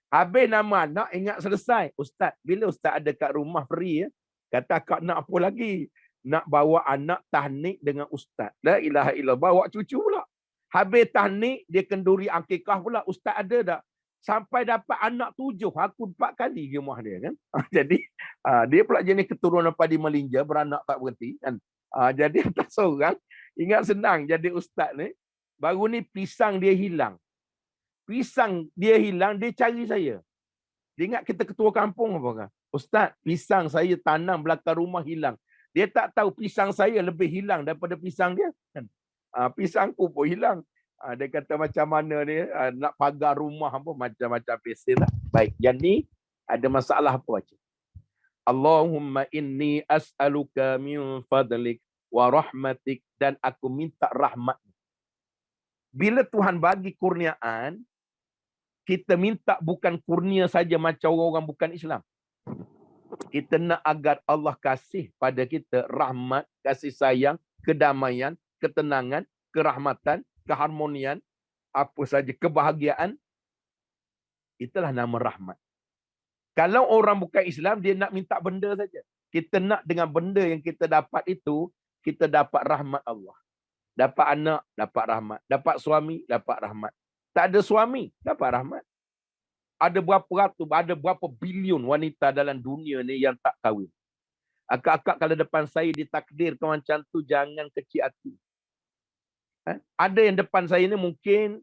[SPEAKER 1] Habis nama anak ingat selesai. Ustaz, bila ustaz ada kat rumah free ya? Kata akak nak apa lagi? Nak bawa anak tahnik dengan ustaz. La ilaha illallah, bawa cucu pula. Habis tahnik, dia kenduri akikah pula. Ustaz ada tak? Sampai dapat anak 7. Aku 4 kali ke rumah dia kan. Jadi, dia pula jenis keturunan padi melinja, beranak tak berhenti. Kan? Jadi, tak seorang. Ingat senang jadi ustaz ni. Baru ni pisang dia hilang. Pisang dia hilang, dia cari saya. Dia ingat kita ketua kampung apa kan? Ustaz, pisang saya tanam belakang rumah hilang. Dia tak tahu pisang saya lebih hilang daripada pisang dia. Kan? Pisangku pun hilang. Dia kata macam mana ni nak pagar rumah apa macam-macam pesen lah. Baik, yang ni ada masalah apa baca? Allahumma inni as'aluka min fadlik wa rahmatik, dan aku minta rahmat. Bila Tuhan bagi kurniaan, kita minta bukan kurnia saja macam orang bukan Islam. Kita nak agar Allah kasih pada kita rahmat, kasih sayang, kedamaian, ketenangan, kerahmatan, keharmonian, apa saja, kebahagiaan. Itulah nama rahmat. Kalau orang bukan Islam, dia nak minta benda saja. Kita nak dengan benda yang kita dapat itu, kita dapat rahmat Allah. Dapat anak, dapat rahmat. Dapat suami, dapat rahmat. Tak ada suami, dapat rahmat. Ada berapa ratus, ada berapa bilion wanita dalam dunia ni yang tak kahwin. Akak-akak kalau depan saya ditakdirkan macam tu, jangan kecil hati. Ada yang depan saya ni mungkin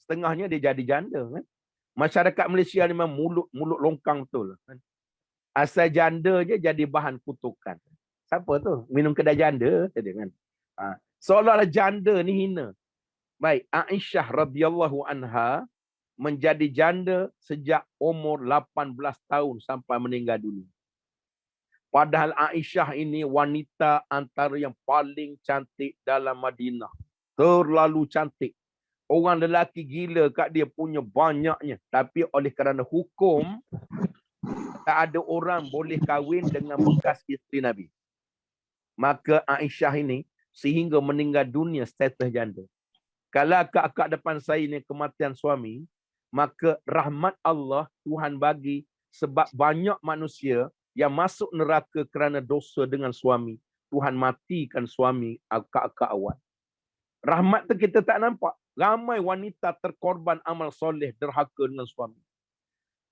[SPEAKER 1] setengahnya dia jadi janda. Kan? Masyarakat Malaysia ni memang mulut longkang betul. Kan? Asal janda je jadi bahan kutukan. Siapa tu? Minum kedai janda. Kan? Seolah-olah janda ni hina. Baik, Aisyah radhiyallahu anha menjadi janda sejak umur 18 tahun sampai meninggal dunia. Padahal Aisyah ini wanita antara yang paling cantik dalam Madinah. Terlalu cantik. Orang lelaki gila kat dia punya banyaknya. Tapi oleh kerana hukum, tak ada orang boleh kahwin dengan bekas isteri Nabi. Maka Aisyah ini sehingga meninggal dunia status janda. Kalau akak-akak depan saya ni kematian suami, maka rahmat Allah Tuhan bagi sebab banyak manusia yang masuk neraka kerana dosa dengan suami. Tuhan matikan suami akak-akak awal. Rahmat tu kita tak nampak. Ramai wanita terkorban amal soleh derhaka dengan suami.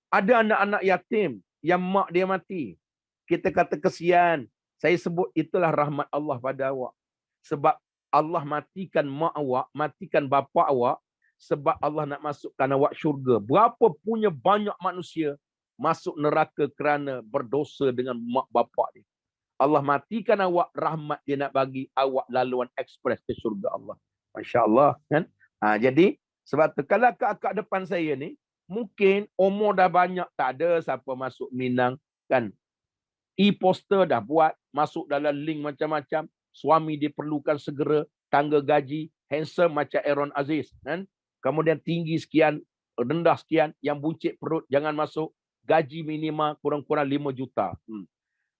[SPEAKER 1] Ada anak-anak yatim yang mak dia mati. Kita kata kesian. Saya sebut itulah rahmat Allah pada awak. Sebab Allah matikan mak awak, matikan bapa awak, sebab Allah nak masukkan awak syurga. Berapa punya banyak manusia masuk neraka kerana berdosa dengan mak bapa dia. Allah matikan awak, rahmat dia nak bagi awak laluan ekspres ke syurga Allah. Masya Allah, kan? Jadi sebab tu kalau akak-akak depan saya ni, mungkin umur dah banyak, tak ada siapa masuk Minang, kan? E-poster dah buat, masuk dalam link macam-macam. Suami diperlukan segera, tangga gaji, handsome macam Aaron Aziz, kan? Kemudian tinggi sekian, rendah sekian, yang buncit perut jangan masuk, gaji minimal kurang-kurang 5 juta.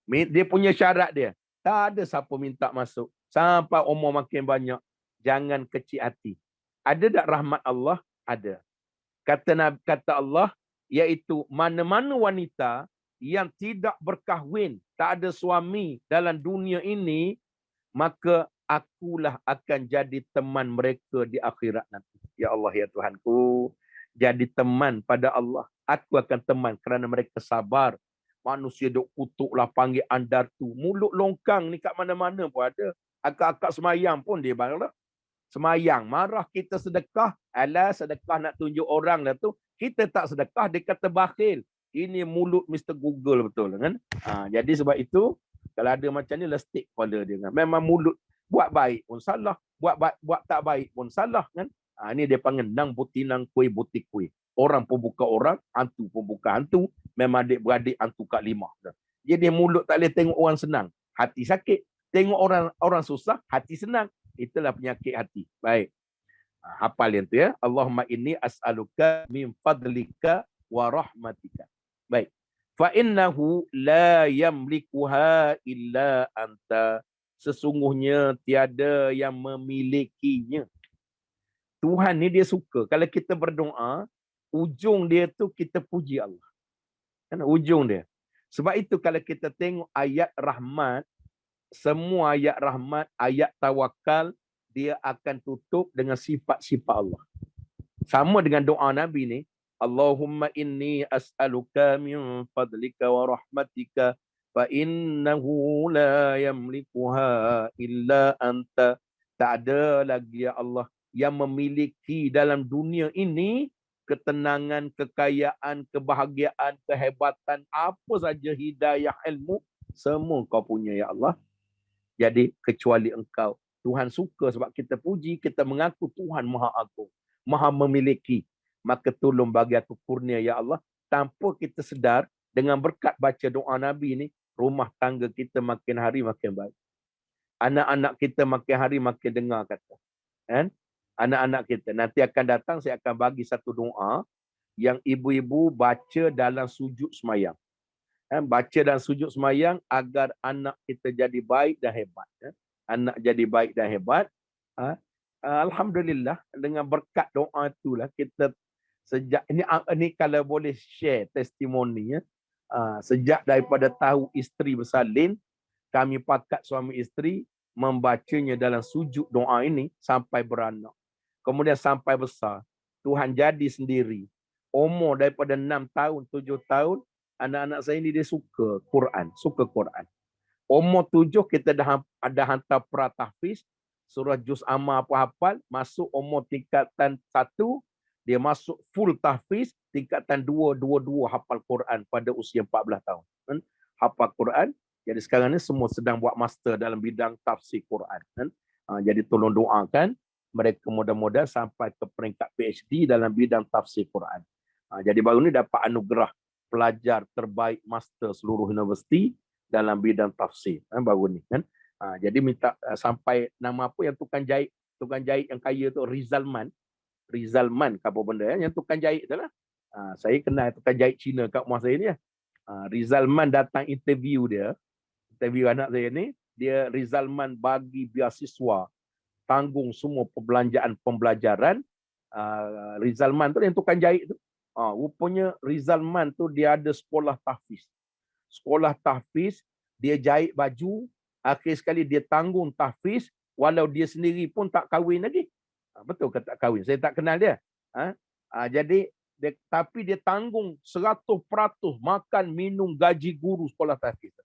[SPEAKER 1] Dia punya syarat dia. Tak ada siapa minta masuk. Sampai umur makin banyak, jangan kecil hati. Ada tak rahmat Allah? Ada. Kata Allah, iaitu mana-mana wanita yang tidak berkahwin, tak ada suami dalam dunia ini, maka akulah akan jadi teman mereka di akhirat nanti. Ya Allah, ya Tuhanku, jadi teman pada Allah. Aku akan teman kerana mereka sabar. Manusia duk kutuklah, panggil andar tu. Mulut longkang ni kat mana-mana pun ada. Akak-akak semayang pun dia banglah. Semayang, marah kita sedekah. Alah, sedekah nak tunjuk orang lah tu. Kita tak sedekah, dia kata bakhil. Ini mulut Mr. Google betul kan? Jadi sebab itu, kalau ada macam ni, lah stick pada dia kan? Memang mulut, buat baik pun salah. Buat tak baik pun salah kan? Ini dia panggil nang butinang kue butik kue. Orang pun buka orang, hantu pun buka hantu. Memang adik-beradik hantu kat lima. Jadi mulut tak boleh tengok orang senang. Hati sakit. Tengok orang susah, hati senang. Itulah penyakit hati. Baik. Hafal yang tu ya. Allahumma inni as'aluka min fadlika wa rahmatika. Baik. Fa innahu la yamlikuha illa anta. Sesungguhnya tiada yang memilikinya. Tuhan ni dia suka. Kalau kita berdoa, ujung dia tu kita puji Allah. Kan ujung dia. Sebab itu kalau kita tengok ayat rahmat, semua ayat rahmat, ayat tawakal, dia akan tutup dengan sifat-sifat Allah. Sama dengan doa Nabi ni, Allahumma inni as'aluka min fadlika wa rahmatika fa innahu la yamlikuha illa anta. Tak ada lagi ya Allah yang memiliki dalam dunia ini ketenangan, kekayaan, kebahagiaan, kehebatan, apa saja hidayah, ilmu, semua kau punya ya Allah. Jadi kecuali engkau. Tuhan suka sebab kita puji, kita mengaku Tuhan Maha Agung, Maha memiliki. Maka tolong bagi aku kurnia ya Allah. Tanpa kita sedar, dengan berkat baca doa Nabi ni, rumah tangga kita makin hari makin baik. Anak-anak kita makin hari makin dengar kata. Kan? Anak-anak kita. Nanti akan datang, saya akan bagi satu doa yang ibu-ibu baca dalam sujud semayang. Baca dalam sujud semayang agar anak kita jadi baik dan hebat. Anak jadi baik dan hebat. Alhamdulillah, dengan berkat doa itulah kita sejak ini kalau boleh share testimoni ya. Sejak daripada tahu isteri bersalin, kami pakat suami isteri membacanya dalam sujud doa ini sampai beranak. Kemudian sampai besar. Tuhan jadi sendiri. Umur daripada 6 tahun, 7 tahun, anak-anak saya ini dia suka Quran. Suka Quran. Umur 7 kita dah ada hantar pratahfiz. Surah Juz Amma apa hafal. Masuk umur tingkatan 1. Dia masuk full tahfiz. Tingkatan 2, 2 hafal Quran pada usia 14 tahun. Hafal Quran. Jadi sekarang ni semua sedang buat master dalam bidang tafsir Quran. Jadi tolong doakan mereka mudah-mudahan sampai ke peringkat PhD dalam bidang tafsir Quran. Jadi baru ni dapat anugerah pelajar terbaik master seluruh universiti dalam bidang tafsir. Baru ni kan. Jadi minta sampai nama apa yang tukang jahit yang kaya tu Rizalman ke apa benda yang tukang jahit tu lah. Saya kenal tukang jahit Cina kat rumah saya ni. Rizalman datang interview anak saya ni, dia Rizalman bagi beasiswa, tanggung semua perbelanjaan pembelajaran. Rizalman tu yang tukang jahit tu. Rupanya Rizalman tu dia ada sekolah tahfiz. Sekolah tahfiz, dia jahit baju, akhir sekali dia tanggung tahfiz, walau dia sendiri pun tak kahwin lagi. Betul ke tak kahwin? Saya tak kenal dia. Jadi tapi dia tanggung 100% makan, minum, gaji guru sekolah tahfiz.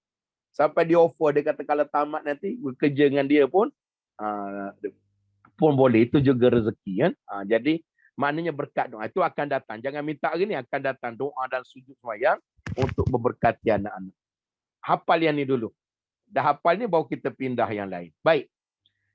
[SPEAKER 1] Sampai dia offer, dia kata kalau tamat nanti bekerja dengan dia pun boleh. Itu juga rezeki kan. Jadi maknanya berkat doa itu akan datang. Jangan minta hari ni, akan datang doa dan sujud sembahyang untuk memberkati anak-anak. Hafal yang ni dulu. Dah hafal ni baru kita pindah yang lain. Baik.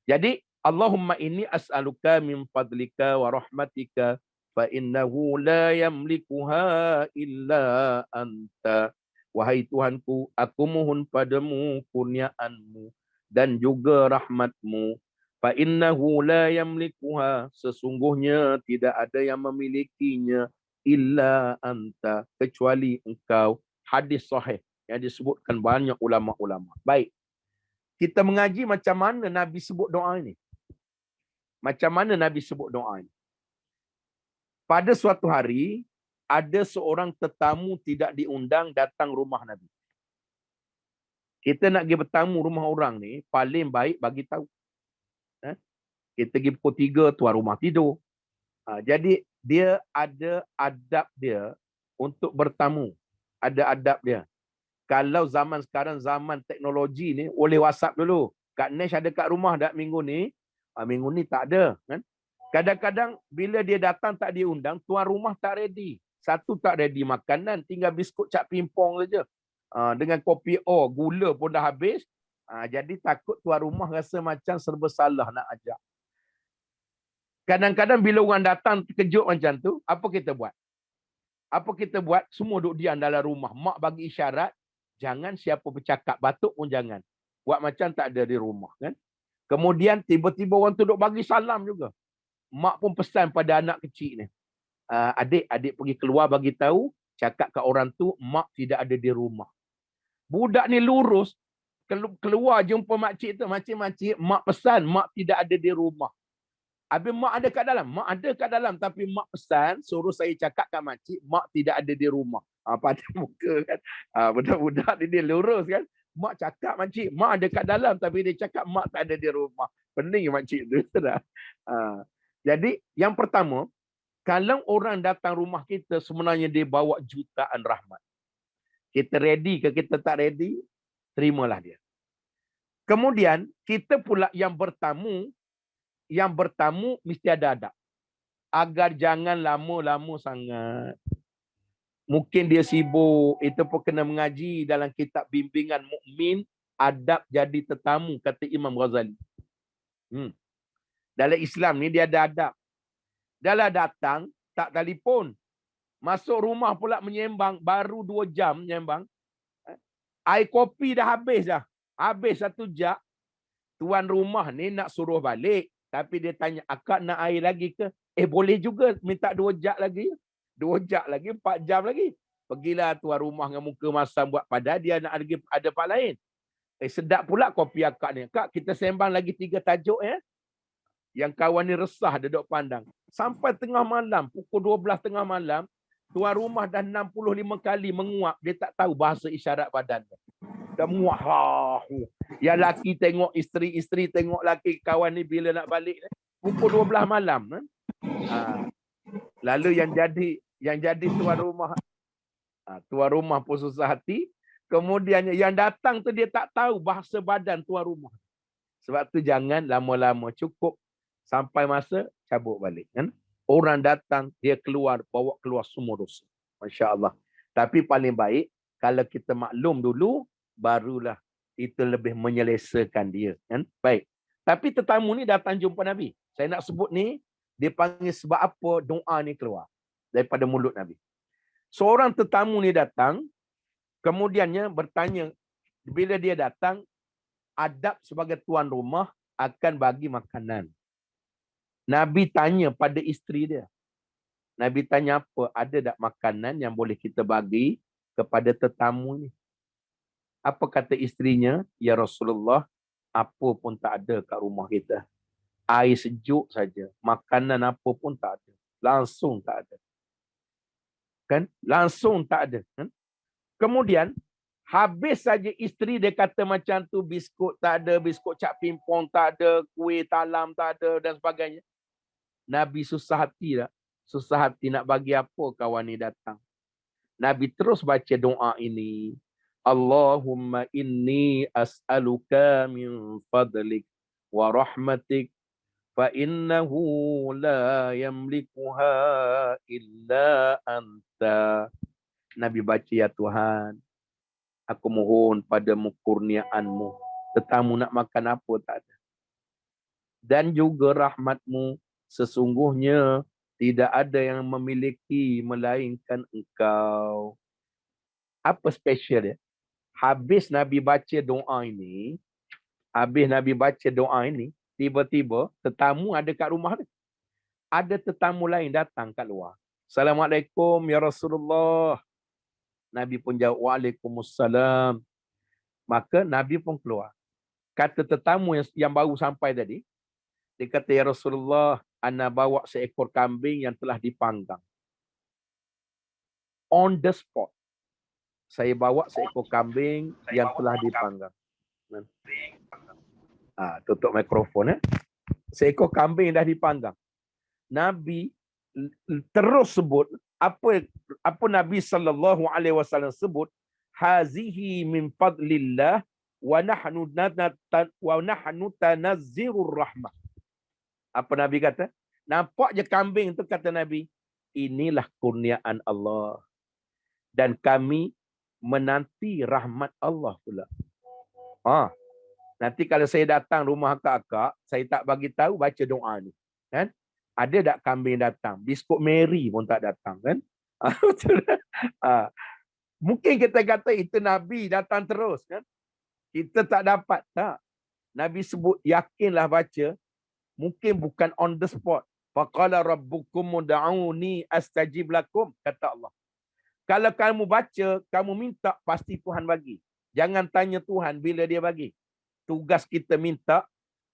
[SPEAKER 1] Jadi Allahumma inni as'aluka min fadlika wa rahmatika fa innahu la yamlikuha illa anta. Wahai Tuhanku, aku mohon padamu kurniaanmu dan juga rahmatmu. Fa innahu la yamlikuha, sesungguhnya tidak ada yang memilikinya illa anta, kecuali engkau. Hadis sahih yang disebutkan banyak ulama-ulama. Baik. Kita mengaji macam mana Nabi sebut doa ini. Macam mana Nabi sebut doa ini. Pada suatu hari, ada seorang tetamu tidak diundang datang rumah Nabi. Kita nak pergi bertamu rumah orang ni, paling baik bagi tahu. Kita pergi pukul 3, tuan rumah tidur. Jadi, dia ada adab dia untuk bertamu. Ada adab dia. Kalau zaman sekarang, zaman teknologi ni, oleh WhatsApp dulu. Kak Nesh ada kat rumah tak minggu ni? Minggu ni tak ada. Kan? Kadang-kadang bila dia datang tak diundang, tuan rumah tak ready. Satu tak ready makanan, tinggal biskut cap pimpong saja. Dengan kopi gula pun dah habis. Jadi takut tuan rumah rasa macam serba salah nak ajak. Kadang-kadang bila orang datang terkejut macam tu, apa kita buat? Apa kita buat? Semua duduk diam dalam rumah. Mak bagi isyarat, jangan siapa bercakap, batuk pun jangan. Buat macam tak ada di rumah. Kan? Kemudian tiba-tiba orang tu duduk bagi salam juga. Mak pun pesan pada anak kecil ni. Adik pergi keluar bagi tahu, cakap kat orang tu, mak tidak ada di rumah. Budak ni lurus, keluar jumpa makcik tu, makcik, mak pesan, mak tidak ada di rumah. Habis mak ada kat dalam? Mak ada kat dalam, tapi mak pesan, suruh saya cakap kat makcik, mak tidak ada di rumah. Pada muka kan. Budak-budak ni dia lurus kan. Mak cakap makcik, mak ada kat dalam, tapi dia cakap mak tak ada di rumah. Pening makcik tu. Jadi, yang pertama, kalau orang datang rumah kita, sebenarnya dia bawa jutaan rahmat. Kita ready ke kita tak ready, terimalah dia. Kemudian, kita pula yang bertamu mesti ada adab. Agar jangan lama-lama sangat. Mungkin dia sibuk, itu pun kena mengaji dalam kitab bimbingan mukmin, adab jadi tetamu, kata Imam Ghazali. Dalam Islam ni dia ada adab. Dalam datang, tak telefon. Masuk rumah pula menyembang, baru 2 jam menyembang. Air kopi dah habis dah. Habis 1 jam. Tuan rumah ni nak suruh balik. Tapi dia tanya, akak nak air lagi ke? Boleh juga minta 2 jam lagi. 2 jam lagi, 4 jam lagi. Pergilah tuan rumah dengan muka masam buat padan, dia nak lagi ada part lain. Sedap pula kopi akak ni. Kak, kita sembang lagi 3 tajuk ya. Yang kawan ni resah, dia duduk pandang. Sampai tengah malam, pukul 12 tengah malam, tuan rumah dah 65 kali menguap. Dia tak tahu bahasa isyarat badan. Dah menguap. Yang laki tengok isteri tengok laki kawan ni bila nak balik. Pukul 12 malam. Lalu yang jadi tuan rumah pun susah hati. Kemudian yang datang tu dia tak tahu bahasa badan tuan rumah. Sebab tu jangan lama-lama, cukup sampai masa cabut balik. Kan? Orang datang, dia keluar, bawa keluar semua dosa. Masya Allah. Tapi paling baik, kalau kita maklum dulu, barulah itu lebih menyelesaikan dia. Kan? Baik. Tapi tetamu ni datang jumpa Nabi. Saya nak sebut ni, dia panggil sebab apa doa ni keluar daripada mulut Nabi. Seorang tetamu ni datang, kemudiannya bertanya, bila dia datang, adab sebagai tuan rumah akan bagi makanan. Nabi tanya pada isteri dia. Nabi tanya apa? Ada tak makanan yang boleh kita bagi kepada tetamu ni? Apa kata isterinya? Ya Rasulullah, Apa pun tak ada kat rumah kita. Air sejuk saja. Makanan apa pun tak ada. Langsung tak ada. Kan? Langsung tak ada. Kan? Kemudian, habis saja isteri dia kata macam tu, biskut tak ada, biskut cap pimpong tak ada, kuih talam tak ada dan sebagainya. Nabi susah hati tak? Susah hati nak bagi apa kawan ni datang. Nabi terus baca doa ini. Allahumma inni as'aluka min fadlik wa rahmatik fa innahu la yamlikuha illa anta. Nabi baca, ya Tuhan, aku mohon padamu kurniaanmu. Tetamu nak makan apa tak ada. Dan juga rahmatmu, sesungguhnya tidak ada yang memiliki melainkan engkau. Apa special ya? Habis Nabi baca doa ini, tiba-tiba tetamu ada kat rumah dia. Ada tetamu lain datang kat luar. Assalamualaikum ya Rasulullah. Nabi pun jawab, Waalaikumsalam. Maka Nabi pun keluar. Kata tetamu yang baru sampai tadi, dia kata, ya Rasulullah, ana bawa seekor kambing yang telah dipanggang. On the spot. Saya bawa seekor kambing yang telah dipanggang. Tutup mikrofon. Seekor kambing dah dipanggang. Nabi terus sebut, apa Nabi SAW sebut, hazihi min fadlillah wa nahnu tanazzirur rahmah. Apa Nabi kata? Nampak je kambing tu, kata Nabi, inilah kurniaan Allah. Dan kami menanti rahmat Allah pula. Nanti kalau saya datang rumah akak-akak, saya tak bagi tahu, baca doa ni. Kan? Ada tak kambing datang? Biskut Mary pun tak datang. Kan? Mungkin kita kata itu Nabi datang terus. Kan? Kita tak dapat. Tak. Nabi sebut, yakinlah baca. Mungkin bukan on the spot. Faqala rabbukum ud'uni astajib lakum, kata Allah. Kalau kamu baca, kamu minta, pasti Tuhan bagi. Jangan tanya Tuhan bila dia bagi. Tugas kita minta,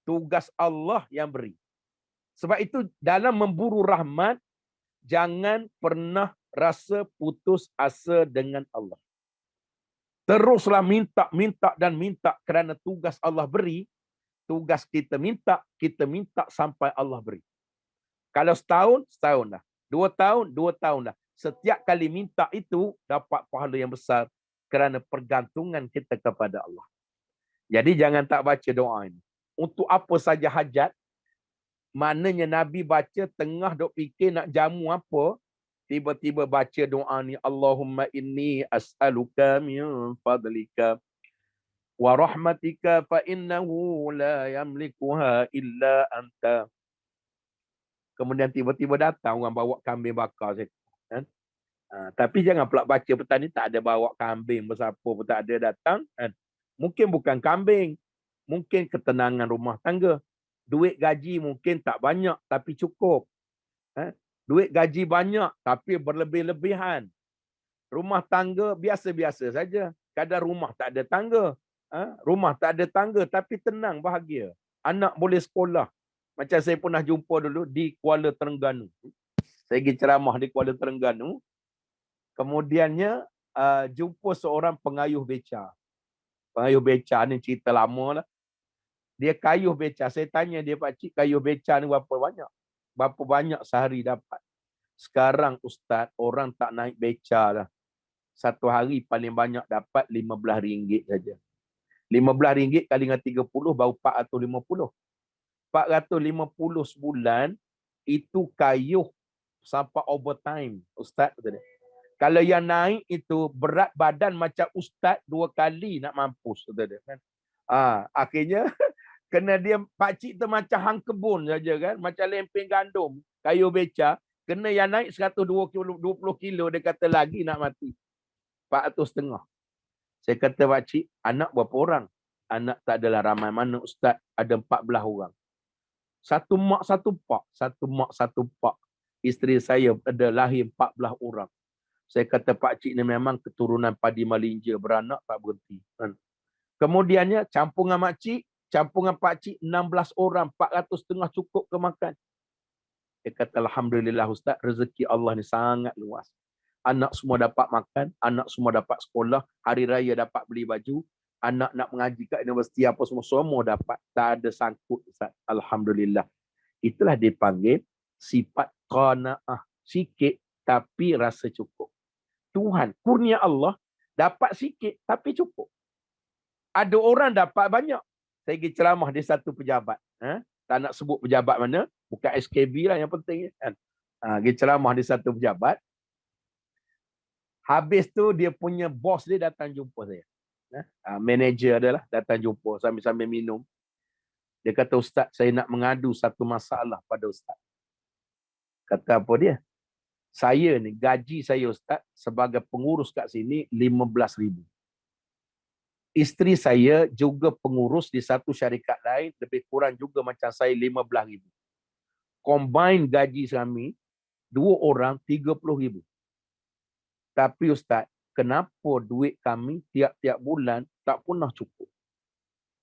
[SPEAKER 1] tugas Allah yang beri. Sebab itu dalam memburu rahmat, jangan pernah rasa putus asa dengan Allah. Teruslah minta, minta dan minta, kerana tugas Allah beri. Tugas kita minta sampai Allah beri. Kalau setahun, setahun dah. 2 tahun, 2 tahun dah. Setiap kali minta itu dapat pahala yang besar kerana pergantungan kita kepada Allah. Jadi jangan tak baca doa ini. Untuk apa saja hajat, maknanya Nabi baca tengah duk fikir nak jamu apa, tiba-tiba baca doa ni, Allahumma inni as'aluka min fadlika wa rahmatika fa innahu la yamlikuha illa anta. Kemudian tiba-tiba datang orang bawa kambing bakar. Kan? Tapi jangan pula baca petang ni tak ada bawa kambing bersiapa pun tak ada datang. Kan? Mungkin bukan kambing. Mungkin ketenangan rumah tangga. Duit gaji mungkin tak banyak tapi cukup. Duit gaji banyak tapi berlebih-lebihan. Rumah tangga biasa-biasa saja. Kadang rumah tak ada tangga. Rumah tak ada tangga tapi tenang, bahagia. Anak boleh sekolah. Macam saya pernah jumpa dulu di Kuala Terengganu. Saya pergi ceramah di Kuala Terengganu. Kemudiannya jumpa seorang pengayuh beca. Pengayuh beca ni cerita lama lah. Dia kayuh beca. Saya tanya dia, Pakcik, kayuh beca ni berapa banyak? Berapa banyak sehari dapat? Sekarang Ustaz, orang tak naik beca dah. Satu hari paling banyak dapat RM15 saja. RM15 kali dengan 30 baru RM450. RM450 sebulan, itu kayuh sampai overtime, Ustaz. Kalau yang naik itu berat badan macam Ustaz 2 kali nak mampus. Kan? Akhirnya kena dia, pakcik tu macam hang kebun saja kan, macam lempeng gandum, kayu beca, kena yang naik 120 kilo, dia kata lagi nak mati. 450. Saya kata, pakcik, anak berapa orang? Anak tak adalah ramai mana Ustaz, ada 14 orang. Satu mak, satu pak. Satu mak, satu pak. Isteri saya ada lahir 14 orang. Saya kata, pakcik ni memang keturunan padi malinja, beranak tak berhenti. Kemudiannya campur dengan makcik, campur dengan pakcik 16 orang, 400 cukup ke makan. Dia kata, alhamdulillah Ustaz, rezeki Allah ni sangat luas. Anak semua dapat makan, anak semua dapat sekolah, hari raya dapat beli baju, anak nak mengaji kat universiti apa semua dapat. Tak ada sangkut Ustaz. Alhamdulillah. Itulah dipanggil sifat qanaah. Sikit tapi rasa cukup. Tuhan, kurnia Allah, dapat sikit tapi cukup. Ada orang dapat banyak. Saya pergi ceramah di satu pejabat. Tak nak sebut pejabat mana, bukan SKB lah yang penting. Kan? Pergi ceramah di satu pejabat. Habis tu dia punya bos dia datang jumpa saya. Manager adalah datang jumpa sambil-sambil minum. Dia kata, Ustaz, saya nak mengadu satu masalah pada Ustaz. Kata apa dia? Saya ni, gaji saya Ustaz sebagai pengurus kat sini 15,000. Isteri saya juga pengurus di satu syarikat lain, lebih kurang juga macam saya 15,000. Combine gaji kami, 2 orang 30,000. Tapi Ustaz, kenapa duit kami tiap-tiap bulan tak pernah cukup?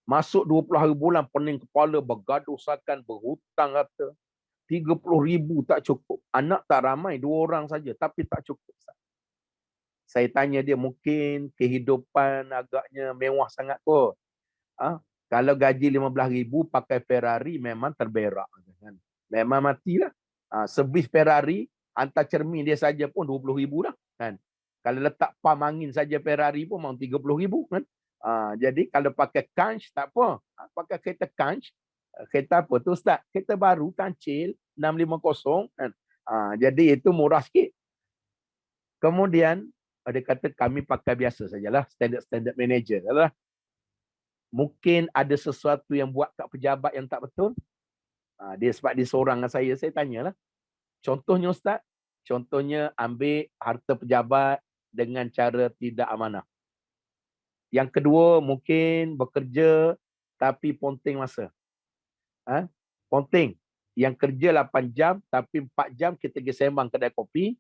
[SPEAKER 1] Masuk 20 hari bulan, pening kepala, bergaduh sakan, berhutang kata. 30,000 tak cukup. Anak tak ramai, 2 orang saja, tapi tak cukup. Ustaz. Saya tanya dia, mungkin kehidupan agaknya mewah sangat kot. Kalau gaji 15,000 pakai Ferrari memang terberak. Kan? Memang matilah. Sebis Ferrari, hantar cermin dia saja pun 20,000 dah. Kan? Kalau letak pam angin saja Ferrari pun memang 30,000. Kan? Jadi kalau pakai Kanch tak apa. Pakai kereta Kanch. Kereta apa tu Ustaz? Kereta baru, kancil, 650. Kan? Jadi itu murah sikit. Kemudian, dia kata kami pakai biasa sajalah. Standard manager. Adalah. Mungkin ada sesuatu yang buat kat pejabat yang tak betul. Dia sebab dia seorang dengan saya tanyalah. Contohnya Ustaz, contohnya ambil harta pejabat dengan cara tidak amanah. Yang kedua, mungkin bekerja tapi ponting masa. Ponting. Yang kerja 8 jam tapi 4 jam kita pergi sembang kedai kopi.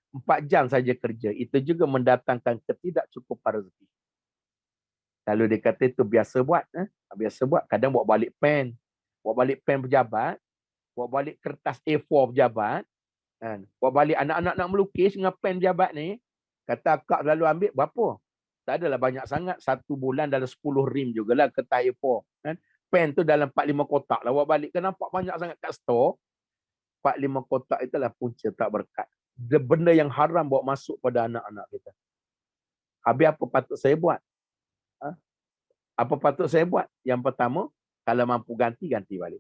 [SPEAKER 1] 4 jam saja kerja. Itu juga mendatangkan ketidakcukupan rezeki. Lalu dia kata itu biasa buat. Biasa buat. Kadang bawa balik pen. Bawa balik pen pejabat. Bawa balik kertas A4 pejabat. Bawa balik anak-anak nak melukis dengan pen pejabat ni. Kata akak lalu ambil berapa? Tak adalah banyak sangat. 1 bulan dalam 10 rim jugalah kertas A4. Pen tu dalam 4-5 kotak lah. Bawa balik. Nampak banyak sangat kat store. 4-5 kotak itulah punca tak berkat. Benda yang haram bawa masuk pada anak-anak kita. Habis apa patut saya buat? Apa patut saya buat? Yang pertama, kalau mampu ganti balik.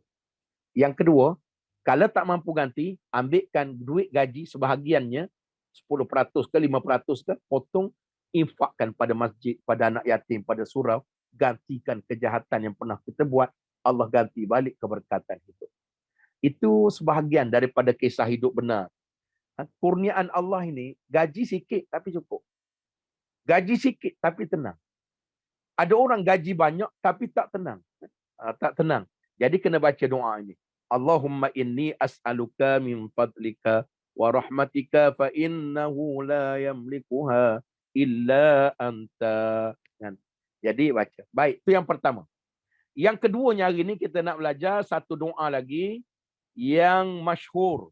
[SPEAKER 1] Yang kedua, kalau tak mampu ganti, ambilkan duit gaji sebahagiannya, 10% ke 5% ke, potong, infakkan pada masjid, pada anak yatim, pada surau, gantikan kejahatan yang pernah kita buat, Allah ganti balik keberkatan itu. Itu sebahagian daripada kisah hidup benar. Kurniaan Allah ini, gaji sikit tapi cukup. Gaji sikit tapi tenang. Ada orang gaji banyak tapi tak tenang. Tak tenang. Jadi kena baca doa ini. Allahumma inni as'aluka min fadlika wa rahmatika fa innahu la yamlikuha illa anta. Jadi baca. Baik, itu yang pertama. Yang keduanya hari ini kita nak belajar satu doa lagi yang masyhur.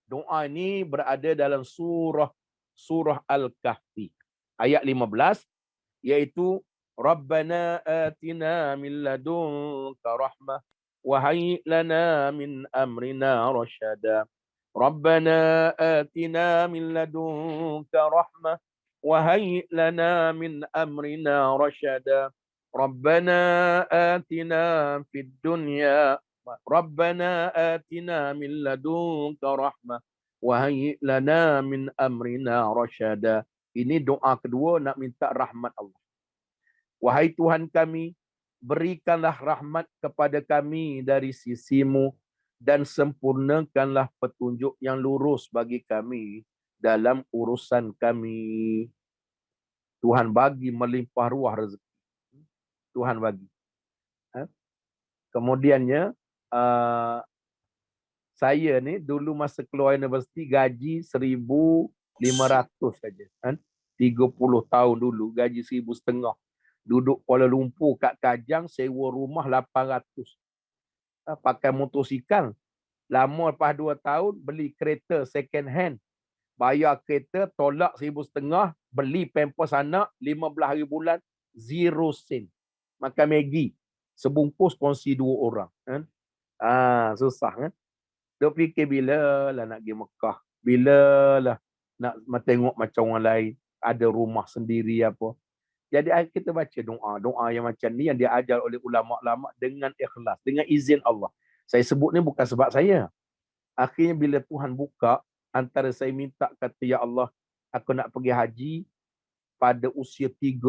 [SPEAKER 1] Doa ini berada dalam surah Al-Kahfi. Ayat 15 iaitu Rabbana atina min ladunka rahmah wa hayyi lana min amrina rasyada. Rabbana atina min ladunka rahmah wa hayyi lana min amrina rasyada. Rabbana atina fid dunya Rabbana atina min ladunka rahmah wa hayyi lana min amrina rasyada. Ini doa kedua nak minta rahmat Allah. Wahai Tuhan kami, berikanlah rahmat kepada kami dari sisimu dan sempurnakanlah petunjuk yang lurus bagi kami dalam urusan kami. Tuhan bagi melimpah ruah rezeki. Tuhan bagi. Kemudiannya, saya ni dulu masa keluar universiti gaji 1,500 saja. 30 tahun dulu gaji 1,500. Duduk Kuala Lumpur kat Kajang, sewa rumah 800. Pakai motosikal. Lama lepas 2 tahun, beli kereta second hand. Bayar kereta, tolak 1,500, beli pampers anak, 15 hari bulan, 0 sen. Makan Maggi. Sebungkus kongsi 2 orang. Kan? Susah kan? Dia fikir bila lah nak pergi Mekah. Bila lah nak tengok macam orang lain. Ada rumah sendiri apa. Jadi kita baca doa yang macam ni yang diajar oleh ulama-ulama dengan ikhlas, dengan izin Allah. Saya sebut ni bukan sebab saya. Akhirnya bila Tuhan buka, antara saya minta kata, ya Allah, aku nak pergi haji pada usia 30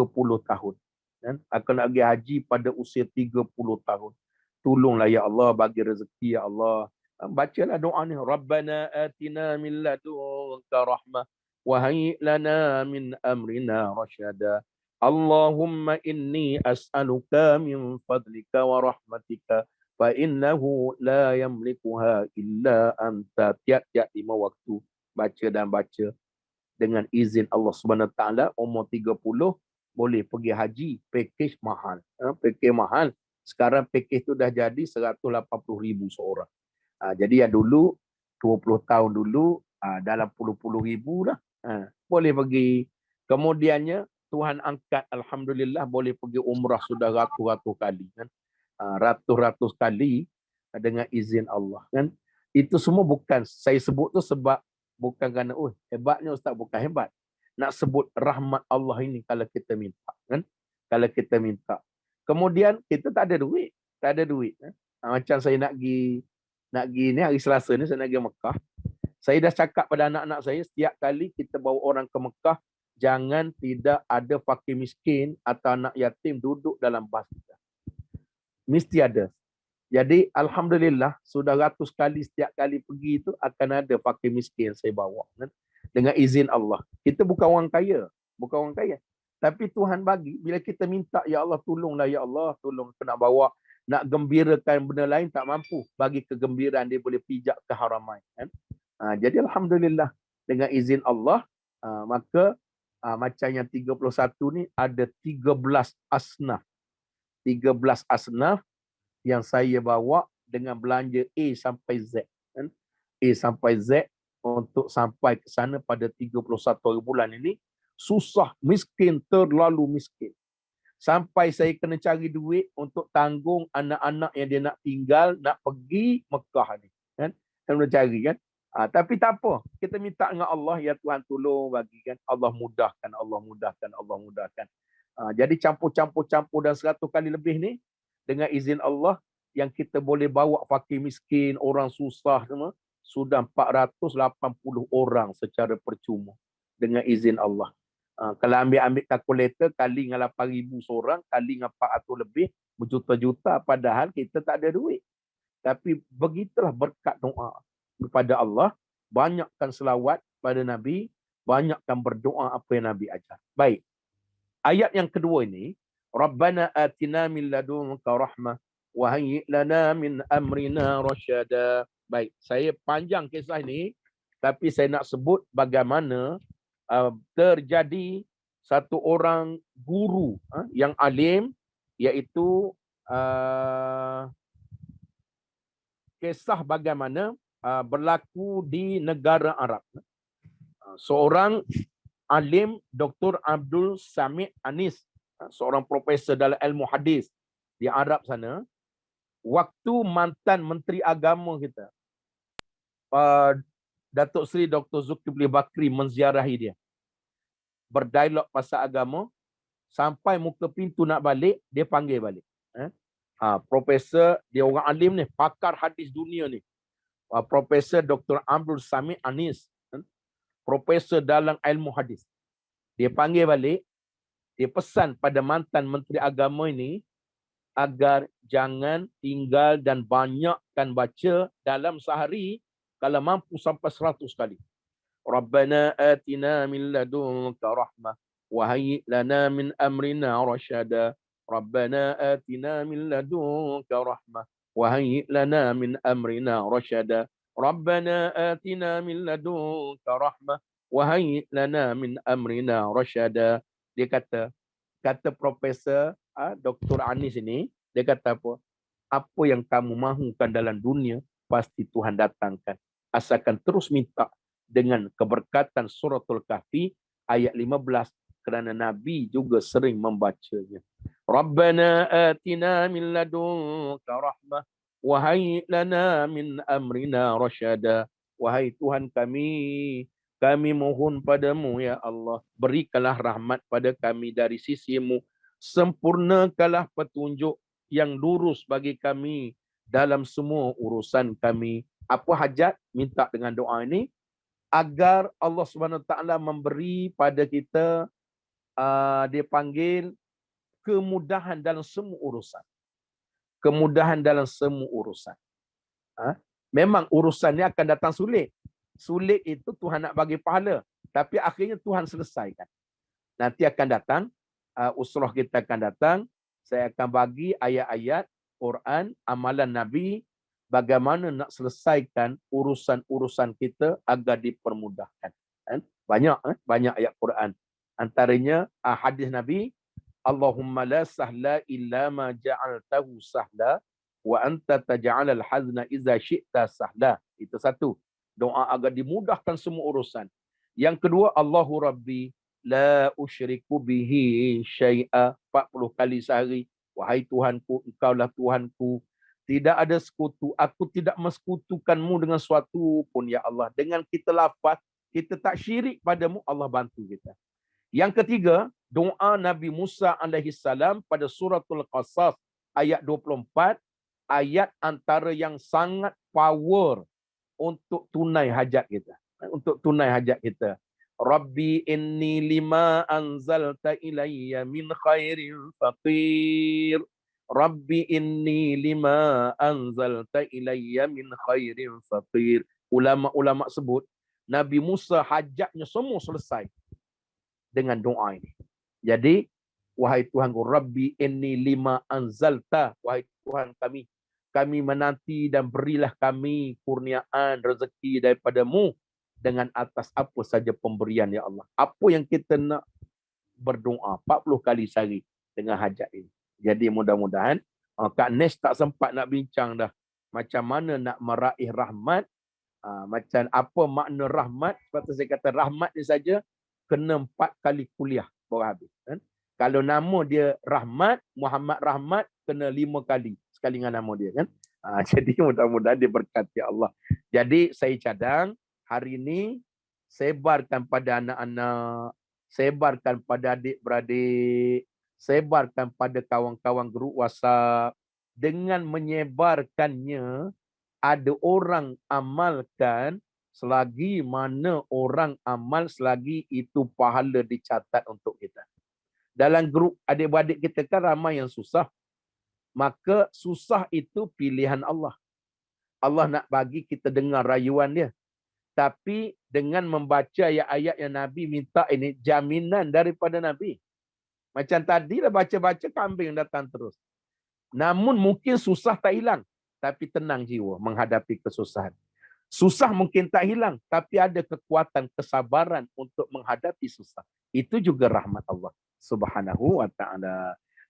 [SPEAKER 1] tahun. Kan? Aku nak pergi haji pada usia 30 tahun. Tolonglah ya Allah, bagi rezeki ya Allah. Bacalah doa ni. Rabbana atina min ladunka rahmah wa hayyi lana min amrina rasyada. Allahumma inni as'aluka min fadlika wa rahmatika fa innahu la yamlikuha illa anta. Tiap-tiap 5 waktu baca dan baca. Dengan izin Allah Subhanahu Wa Taala, umur 30 boleh pergi haji. Pakej mahal. Pakej mahal. Sekarang pakej tu dah jadi 180,000 seorang. Jadi yang dulu 20 tahun dulu dalam puluh-puluh ribu dah. Boleh pergi. Kemudiannya Tuhan angkat, alhamdulillah, boleh pergi umrah sudah ratus-ratus kali kan. Ratus-ratus kali dengan izin Allah kan. Itu semua bukan saya sebut tu sebab bukan kerana hebatnya ustaz, bukan hebat. Nak sebut rahmat Allah ini kalau kita minta kan. Kalau kita minta. Kemudian kita tak ada duit, kan? Macam saya nak pergi ni hari Selasa ni saya nak pergi Mekah. Saya dah cakap pada anak-anak saya, setiap kali kita bawa orang ke Mekah, jangan tidak ada fakir miskin atau anak yatim duduk dalam bas kita. Mesti ada. Jadi alhamdulillah sudah ratus kali, setiap kali pergi itu akan ada fakir miskin saya bawa kan? Dengan izin Allah. Kita bukan orang kaya, tapi Tuhan bagi. Bila kita minta, ya Allah tolonglah ya Allah, tolong aku nak bawa, nak gembirakan benda lain tak mampu, bagi kegembiraan dia boleh pijak ke Haramain kan? Jadi alhamdulillah dengan izin Allah, maka macam yang 31 ni ada 13 asnaf. 13 asnaf yang saya bawa dengan belanja A sampai Z kan? A sampai Z untuk sampai ke sana pada 31 hari bulan ini. Susah, miskin, terlalu miskin. Sampai saya kena cari duit untuk tanggung anak-anak yang dia nak tinggal, nak pergi Mekah ni kan. Kena cari kan. Tapi tak apa, kita minta dengan Allah, ya Tuhan tolong bagikan. Allah mudahkan, Allah mudahkan, Allah mudahkan. Jadi campur-campur dan 100 kali lebih ni dengan izin Allah, yang kita boleh bawa fakir miskin, orang susah semua, sudah 480 orang secara percuma dengan izin Allah. Kalau ambil kalkulator, kali dengan 8,000 seorang, kali dengan 400 lebih, berjuta-juta, padahal kita tak ada duit. Tapi begitulah berkat doa kepada Allah, banyakkan selawat pada Nabi, banyakkan berdoa apa yang Nabi ajar. Baik. Ayat yang kedua ini, Rabbana atina min ladunka rahmah wa hayyi lana min amrina rasyada. Baik, saya panjang kisah ini, tapi saya nak sebut bagaimana terjadi satu orang guru yang alim, iaitu kisah bagaimana berlaku di negara Arab. Seorang alim, Dr. Abdul Samit Anis, seorang profesor dalam ilmu hadis di Arab sana. Waktu mantan Menteri Agama kita, Datuk Seri Dr. Zulkifli Bakri menziarahi dia, berdialog pasal agama, sampai muka pintu nak balik, dia panggil balik. Profesor, dia orang alim ni, pakar hadis dunia ni. Profesor Dr. Abdul Samit Anis, profesor dalam ilmu hadis. Dia panggil balik, dia pesan pada mantan Menteri Agama ini agar jangan tinggal dan banyakkan baca dalam sehari, kalau mampu sampai 100 kali. Rabbana atina min ladunka rahmah wa hayyi lana min amrina rasyada. Rabbana atina min ladunka rahmah wa hayyi lana min amrina rasyada. Rabbana atina min ladunka rahmah wa hayyi lana min amrina rasyada. Dia kata, kata Profesor Dr. Anis ini, dia kata apa? Apa yang kamu mahukan dalam dunia, pasti Tuhan datangkan. Asalkan terus minta dengan keberkatan suratul Kahfi ayat 15, kerana Nabi juga sering membacanya. Rabbana atina min ladunka rahmah wa hayyi lana min amrina rasyada. Wahai Tuhan kami mohon padamu ya Allah, berikanlah rahmat pada kami dari sisimu, sempurnakanlah petunjuk yang lurus bagi kami dalam semua urusan kami. Apa hajat? Minta dengan doa ini agar Allah Subhanahu Wa Taala memberi pada kita, dia panggil kemudahan dalam semua urusan. Kemudahan dalam semua urusan. Memang urusannya akan datang sulit. Sulit itu Tuhan nak bagi pahala, tapi akhirnya Tuhan selesaikan. Nanti akan datang, usrah kita akan datang. Saya akan bagi ayat-ayat Quran, amalan Nabi, bagaimana nak selesaikan urusan-urusan kita agar dipermudahkan. Banyak ayat Quran. Antaranya hadis Nabi, Allahumma la sahla illa ma ja'altahu sahla wa anta taj'alal hazna idza syi'ta sahla. Itu satu. Doa agar dimudahkan semua urusan. Yang kedua, Allahu Rabbi la usyriku bihi syai'a, 40 kali sehari. Wahai Tuhanku, engkaulah Tuhanku, tidak ada sekutu, aku tidak mensekutukanmu dengan suatu pun ya Allah. Dengan kita lafaz, kita tak syirik padamu, Allah bantu kita. Yang ketiga, doa Nabi Musa alaihissalam pada suratul Qasas ayat 24, ayat antara yang sangat power untuk tunai hajat kita. Untuk tunai hajat kita. Rabbi inni lima anzalta ilayya min khairin faqir. Rabbi inni lima anzalta ilayya min khairin faqir. Ulama-ulama sebut, Nabi Musa hajatnya semua selesai dengan doa ini. Jadi, wahai Tuhanku, Rabbi inni lima anzalta, wahai Tuhan kami menanti dan berilah kami kurniaan rezeki daripadamu dengan atas apa saja pemberian ya Allah. Apa yang kita nak berdoa 40 kali sehari dengan hajat ini. Jadi mudah-mudahan Kak Nes tak sempat nak bincang dah macam mana nak meraih rahmat, macam apa makna rahmat. Sebab tu saya kata rahmat ni saja kena 4 kali kuliah baru habis. Kalau nama dia Rahmat, Muhammad Rahmat, kena 5 kali sekali dengan nama dia kan. Jadi mudah-mudahan diberkati Allah. Jadi saya cadang hari ini sebarkan pada anak-anak, sebarkan pada adik-beradik, sebarkan pada kawan-kawan grup WhatsApp. Dengan menyebarkannya, ada orang amalkan, selagi mana orang amal, selagi itu pahala dicatat untuk kita. Dalam grup adik-beradik kita kan ramai yang susah. Maka susah itu pilihan Allah. Allah nak bagi kita dengar rayuan dia. Tapi dengan membaca ayat-ayat yang Nabi minta ini, jaminan daripada Nabi. Macam tadilah baca-baca kambing datang terus. Namun mungkin susah tak hilang. Tapi tenang jiwa menghadapi kesusahan. Susah mungkin tak hilang. Tapi ada kekuatan, kesabaran untuk menghadapi susah. Itu juga rahmat Allah Subhanahu wa ta'ala.